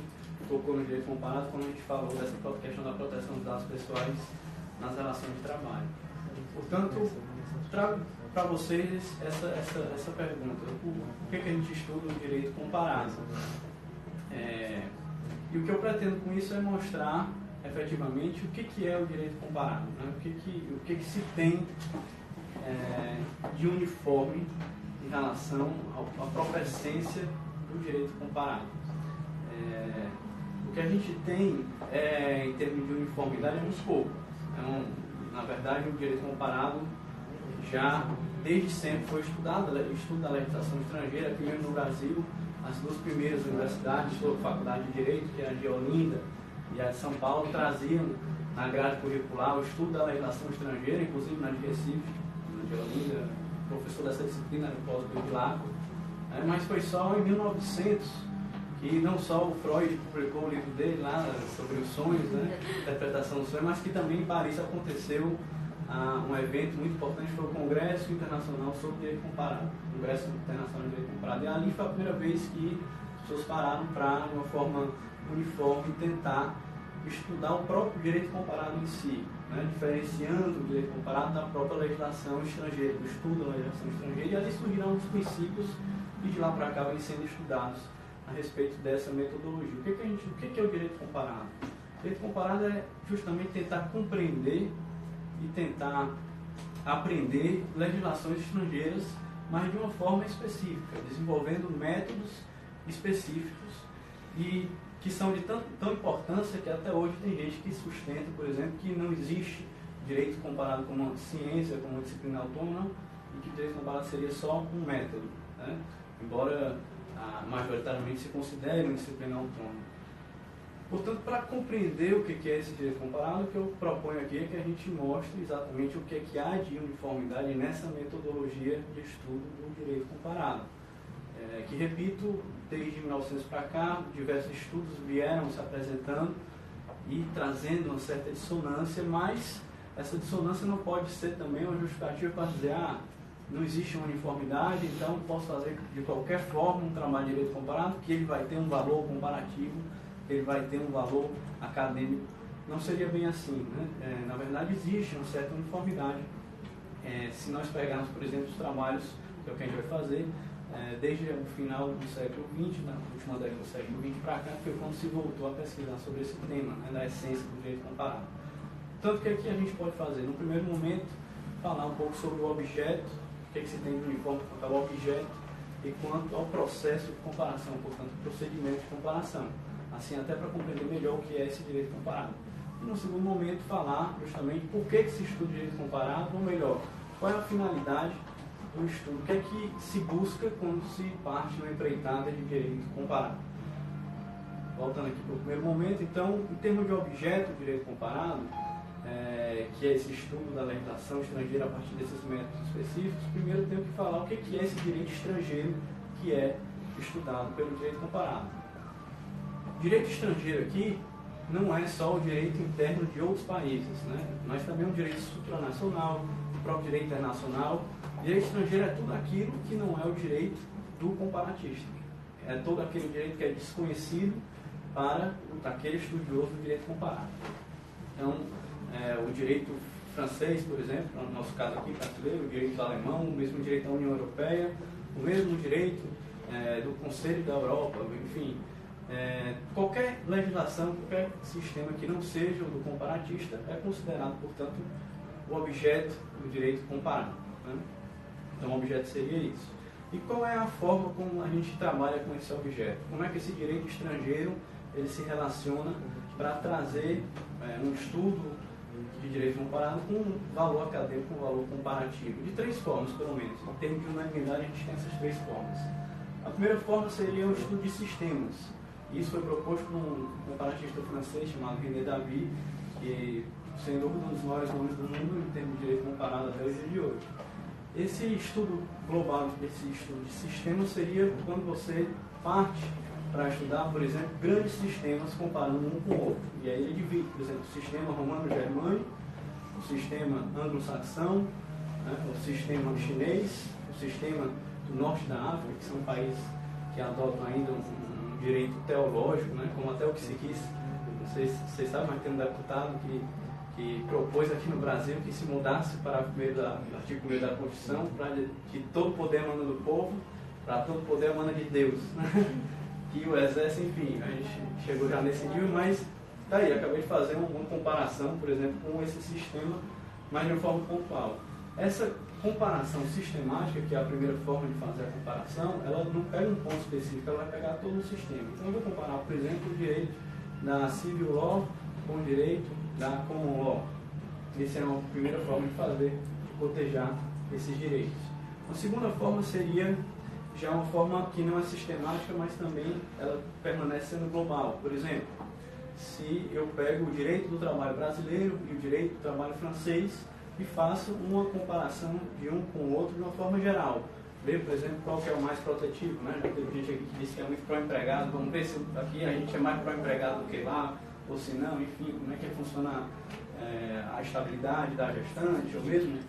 focou no direito comparado, quando a gente falou dessa questão da proteção dos dados pessoais nas relações de trabalho. Portanto, trago para vocês essa pergunta: por que a gente estuda o direito comparado? E o que eu pretendo com isso é mostrar efetivamente o que é o direito comparado, né? O que se tem de uniforme em relação à própria essência do direito comparado. O que a gente tem em termos de uniformidade é muito pouco. Na verdade, o direito comparado já desde sempre foi estudado, o estudo da legislação estrangeira. Aqui mesmo no Brasil, as duas primeiras universidades, a Faculdade de Direito, que é a de Olinda e a de São Paulo, traziam na grade curricular o estudo da legislação estrangeira, inclusive na de Recife, onde eu ainda professor dessa disciplina no pós-doutorado, mas foi só em 1900 que não só o Freud publicou o livro dele lá sobre os sonhos, né, interpretação dos sonhos, mas que também em Paris aconteceu um evento muito importante, foi o Congresso Internacional sobre Direito Comparado, Congresso Internacional de Direito Comparado, e ali foi a primeira vez que as pessoas pararam para, de uma forma uniforme, tentar estudar o próprio direito comparado em si, né, diferenciando o direito comparado da própria legislação estrangeira, do estudo da legislação estrangeira, e ali surgiram os princípios e de lá para cá vêm sendo estudados a respeito dessa metodologia. O que é o direito comparado? O direito comparado é justamente tentar compreender e tentar aprender legislações estrangeiras, mas de uma forma específica, desenvolvendo métodos específicos e que são de tão importância que até hoje tem gente que sustenta, por exemplo, que não existe direito comparado como uma ciência, como uma disciplina autônoma, e que o direito comparado seria só um método, né? Embora majoritariamente se considere uma disciplina autônoma. Portanto, para compreender o que é esse direito comparado, o que eu proponho aqui é que a gente mostre exatamente o que é que há de uniformidade nessa metodologia de estudo do direito comparado. Que, repito, desde 1900 para cá, diversos estudos vieram se apresentando e trazendo uma certa dissonância, mas essa dissonância não pode ser também uma justificativa para dizer não existe uma uniformidade, então posso fazer de qualquer forma um trabalho de direito comparado, que ele vai ter um valor comparativo, que ele vai ter um valor acadêmico. Não seria bem assim, né? Na verdade, existe uma certa uniformidade. Se nós pegarmos, por exemplo, os trabalhos, que é o que a gente vai fazer, desde o final do século XX, na última década do século XX para cá, foi quando se voltou a pesquisar sobre esse tema, né, da essência do direito comparado. Tanto que aqui a gente pode fazer, no primeiro momento, falar um pouco sobre o objeto, o que se tem de uniforme quanto ao objeto e quanto ao processo de comparação, portanto, o procedimento de comparação. Assim, até para compreender melhor o que é esse direito comparado. E no segundo momento, falar justamente por que se estuda o direito comparado, ou melhor, qual é a finalidade do estudo, o que é que se busca quando se parte numa empreitada de direito comparado. Voltando aqui para o primeiro momento, então, em termos de objeto do direito comparado, que é esse estudo da legislação estrangeira a partir desses métodos específicos, primeiro eu tenho que falar o que é esse direito estrangeiro que é estudado pelo direito comparado. Direito estrangeiro aqui não é só o direito interno de outros países, né? Nós também temos direito supranacional, o próprio direito internacional. Direito estrangeiro é tudo aquilo que não é o direito do comparatista. É todo aquele direito que é desconhecido para aquele estudioso do direito comparado. Então, o direito francês, por exemplo, no nosso caso aqui, brasileiro, o direito alemão, o mesmo direito da União Europeia, o mesmo direito do Conselho da Europa, enfim. Qualquer legislação, qualquer sistema que não seja o do comparatista é considerado, portanto, o objeto do direito comparado, né? Então, o objeto seria isso. E qual é a forma como a gente trabalha com esse objeto? Como é que esse direito estrangeiro ele se relaciona para trazer um estudo de direito comparado com um valor acadêmico, com um valor comparativo? De três formas, pelo menos. Em termos de unanimidade, a gente tem essas três formas. A primeira forma seria um estudo de sistemas. Isso foi proposto por um comparatista francês chamado René Davy, que, sem dúvida, um dos maiores nomes do mundo em termos de direito comparado até os dias de hoje. Esse estudo global, esse estudo de sistemas, seria quando você parte para estudar, por exemplo, grandes sistemas comparando um com o outro. E aí ele divide, por exemplo, o sistema romano-germânico, o sistema anglo-saxão, né, o sistema chinês, o sistema do norte da África, que são países que adotam ainda um direito teológico, né, como até o que se quis, não sei se vocês sabem, mas tem um deputado que propôs aqui no Brasil que se mudasse para o artigo 1º da Constituição, para que todo poder emana do povo, para todo poder emana de Deus. Que o exército, enfim, a gente chegou já nesse nível, mas tá aí, acabei de fazer uma comparação, por exemplo, com esse sistema, mas de uma forma pontual. Essa comparação sistemática, que é a primeira forma de fazer a comparação, ela não pega um ponto específico, ela vai pegar todo o sistema. Então eu vou comparar, por exemplo, o direito da Civil Law com o direito da Common Law. Essa é uma primeira forma de fazer, de cotejar esses direitos. A segunda forma seria já uma forma que não é sistemática, mas também ela permanece sendo global. Por exemplo, se eu pego o direito do trabalho brasileiro e o direito do trabalho francês e faço uma comparação de um com o outro de uma forma geral. Ver, por exemplo, qual que é o mais protetivo, né? Já teve gente aqui que disse que é muito pró-empregado, vamos ver se aqui a gente é mais pró-empregado do que lá, ou se não, enfim, como é que funciona a estabilidade da gestante, ou mesmo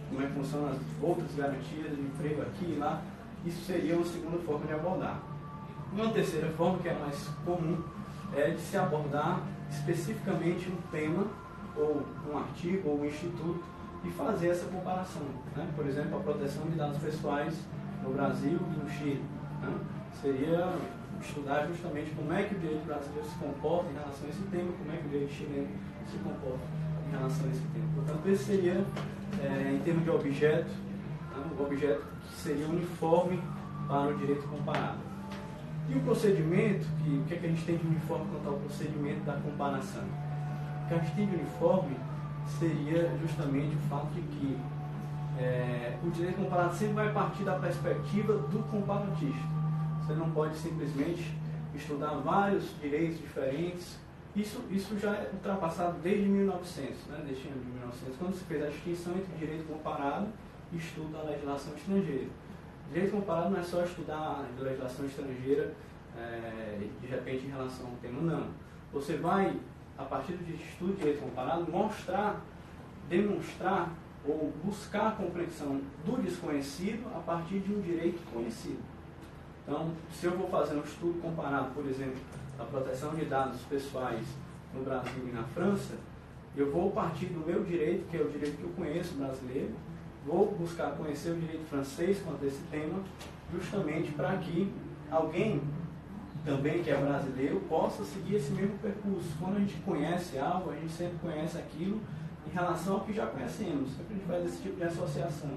como é que funcionam as outras garantias de emprego aqui e lá. Isso seria uma segunda forma de abordar. Uma terceira forma, que é mais comum, é de se abordar especificamente um tema, ou um artigo, ou um instituto, e fazer essa comparação. Né? Por exemplo, a proteção de dados pessoais no Brasil e no Chile. Né? Seria estudar justamente como é que o direito brasileiro se comporta em relação a esse tema, como é que o direito chileno se comporta em relação a esse tema. Portanto, esse seria, em termos de objeto, né? O objeto que seria uniforme para o direito comparado. E o procedimento, o que é que a gente tem de uniforme quanto ao procedimento da comparação? O que a gente tem de uniforme seria justamente o fato de que o direito comparado sempre vai partir da perspectiva do comparatista. Você não pode simplesmente estudar vários direitos diferentes. Isso já é ultrapassado desde 1900, né? Desde 1900, quando se fez a distinção entre direito comparado e estudo da legislação estrangeira. Direito comparado não é só estudar a legislação estrangeira de repente em relação ao tema, não. Você vai, a partir do estudo de direito comparado, demonstrar ou buscar a compreensão do desconhecido a partir de um direito conhecido. Então, se eu vou fazer um estudo comparado, por exemplo, da proteção de dados pessoais no Brasil e na França, eu vou partir do meu direito, que é o direito que eu conheço brasileiro, vou buscar conhecer o direito francês quanto a esse tema, justamente para que alguém também que é brasileiro possa seguir esse mesmo percurso. Quando a gente conhece algo, a gente sempre conhece aquilo em relação ao que já conhecemos. Sempre a gente faz esse tipo de associação.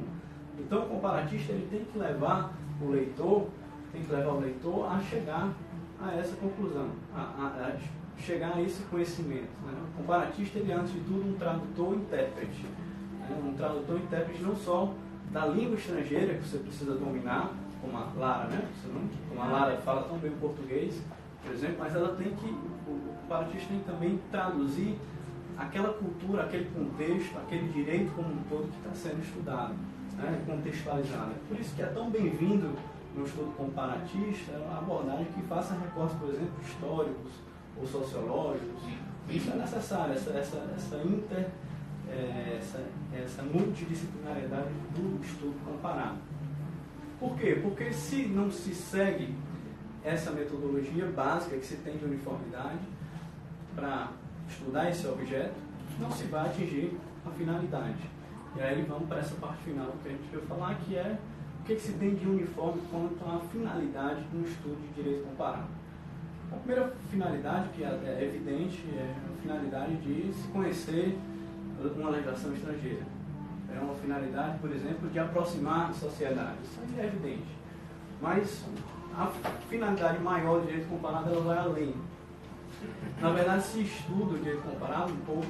Então o comparatista ele tem que levar o leitor a chegar a essa conclusão, a chegar a esse conhecimento. Né? O comparatista ele é, antes de tudo, um tradutor e intérprete. Um tradutor e intérprete não só da língua estrangeira que você precisa dominar, como a Lara, né? Como a Lara fala tão bem o português, por exemplo, mas ela tem que, o comparatista tem que também traduzir aquela cultura, aquele contexto, aquele direito como um todo que está sendo estudado, né? Contextualizado. Por isso que é tão bem-vindo no estudo comparatista a abordagem que faça recortes, por exemplo, históricos ou sociológicos. Isso é necessário, essa multidisciplinariedade do estudo comparado. Por quê? Porque se não se segue essa metodologia básica que se tem de uniformidade para estudar esse objeto, não se vai atingir a finalidade. E aí vamos para essa parte final que a gente vai falar, que é o que se tem de uniforme quanto à finalidade no estudo de direito comparado. A primeira finalidade, que é evidente, é a finalidade de se conhecer uma legislação estrangeira. É uma finalidade, por exemplo, de aproximar sociedades. Isso aí é evidente. Mas a finalidade maior do direito comparado ela vai além. Na verdade, se estuda o direito comparado um pouco,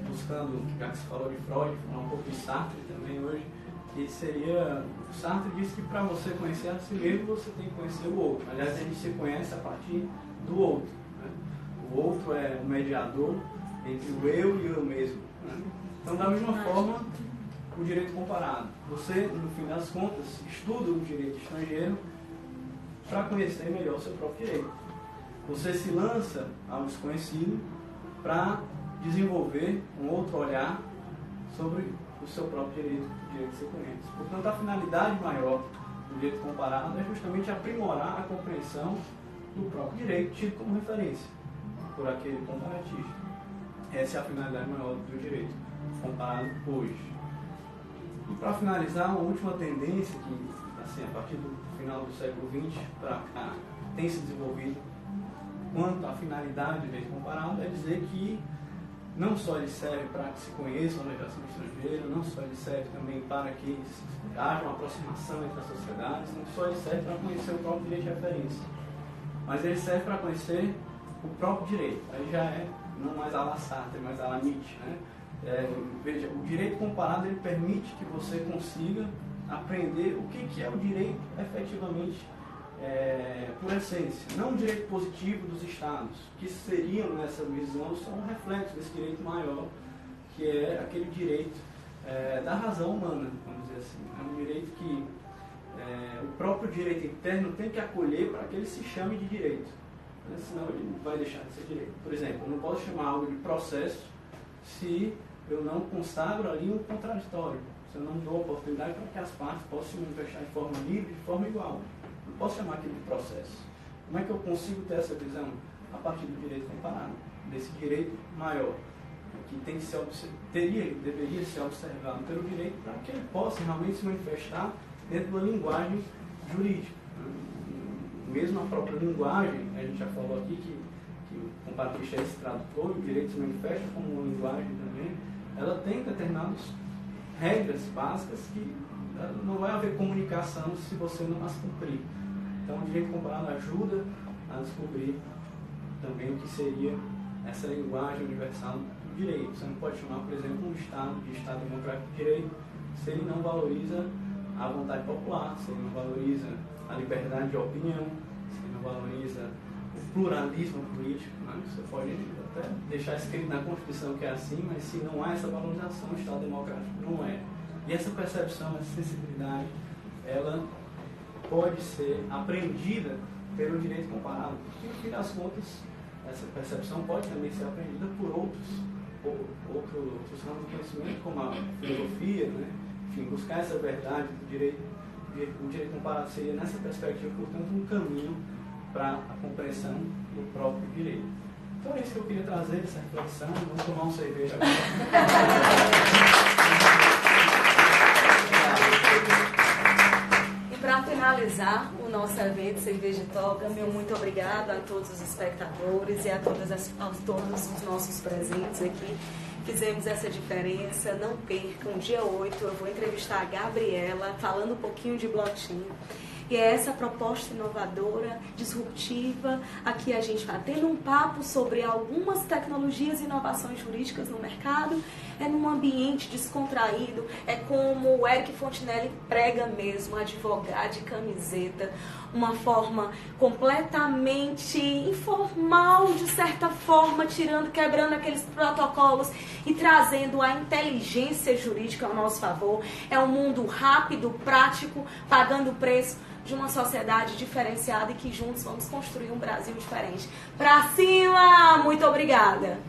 buscando, já que se falou de Freud, falar um pouco de Sartre também hoje, que seria, o Sartre disse que para você conhecer a si mesmo, você tem que conhecer o outro. Aliás, a gente se conhece a partir do outro. Né? O outro é o mediador entre o eu e o eu mesmo. Né? Então, da mesma forma, o direito comparado. Você, no fim das contas, estuda o direito estrangeiro para conhecer melhor o seu próprio direito. Você se lança ao desconhecido para desenvolver um outro olhar sobre o seu próprio direito, o direito que você conhece. Portanto, a finalidade maior do direito comparado é justamente aprimorar a compreensão do próprio direito, tido como referência por aquele comparatista. Essa é a finalidade maior do direito comparado hoje. E para finalizar, uma última tendência que, assim, a partir do final do século XX para cá, tem se desenvolvido quanto à finalidade do direito comparado é dizer que não só ele serve para que se conheça a legislação estrangeira, não só ele serve também para que haja uma aproximação entre as sociedades, não só ele serve para conhecer o próprio direito de referência, mas ele serve para conhecer o próprio direito. Aí já é não mais a la Sartre, mas a la Nietzsche. Né? Veja, o direito comparado ele permite que você consiga aprender o que é o direito efetivamente por essência, não um direito positivo dos Estados, que seriam, nessa visão, só um reflexo desse direito maior, que é aquele direito da razão humana, vamos dizer assim. É um direito que o próprio direito interno tem que acolher para que ele se chame de direito, né? Senão ele não vai deixar de ser direito. Por exemplo, eu não posso chamar algo de processo se eu não consagro ali um contraditório, se eu não dou oportunidade para que as partes possam se manifestar de forma livre, de forma igual. Não posso chamar aquilo de processo. Como é que eu consigo ter essa visão? A partir do direito comparado, desse direito maior, que tem que ser deveria ser observado pelo direito para que ele possa realmente se manifestar dentro da linguagem jurídica. Mesmo a própria linguagem, a gente já falou aqui que o comparatista é esse tradutor, o direito se manifesta como uma linguagem também, ela tem determinadas regras básicas que não vai haver comunicação se você não as cumprir. Então, o direito comparado ajuda a descobrir também o que seria essa linguagem universal do direito. Você não pode chamar, por exemplo, um Estado de Estado democrático de direito se ele não valoriza a vontade popular, se ele não valoriza a liberdade de opinião, se ele não valoriza o pluralismo político. Né? Você pode até deixar escrito na Constituição que é assim, mas se não há essa valorização, o Estado democrático não é. E essa percepção, essa sensibilidade, ela pode ser aprendida pelo direito comparado. E, no fim das contas, essa percepção pode também ser aprendida por outros ramos do conhecimento, como a filosofia, né? Enfim, buscar essa verdade do direito. O direito comparado seria, nessa perspectiva, portanto, um caminho para a compreensão do próprio direito. Então é isso que eu queria trazer, essa reflexão. Vamos tomar um cerveja agora. Para finalizar o nosso evento Cerveja Toca, meu muito obrigado a todos os espectadores e a todos os nossos presentes aqui. Fizemos essa diferença, não percam, dia 8 eu vou entrevistar a Gabriela, falando um pouquinho de blockchain. E é essa proposta inovadora, disruptiva, aqui a gente está tendo um papo sobre algumas tecnologias e inovações jurídicas no mercado, é num ambiente descontraído, é como o Eric Fontinelli prega mesmo, advogar de camiseta, uma forma completamente informal, de certa forma, quebrando aqueles protocolos e trazendo a inteligência jurídica ao nosso favor. É um mundo rápido, prático, pagando o preço de uma sociedade diferenciada e que juntos vamos construir um Brasil diferente. Pra cima! Muito obrigada!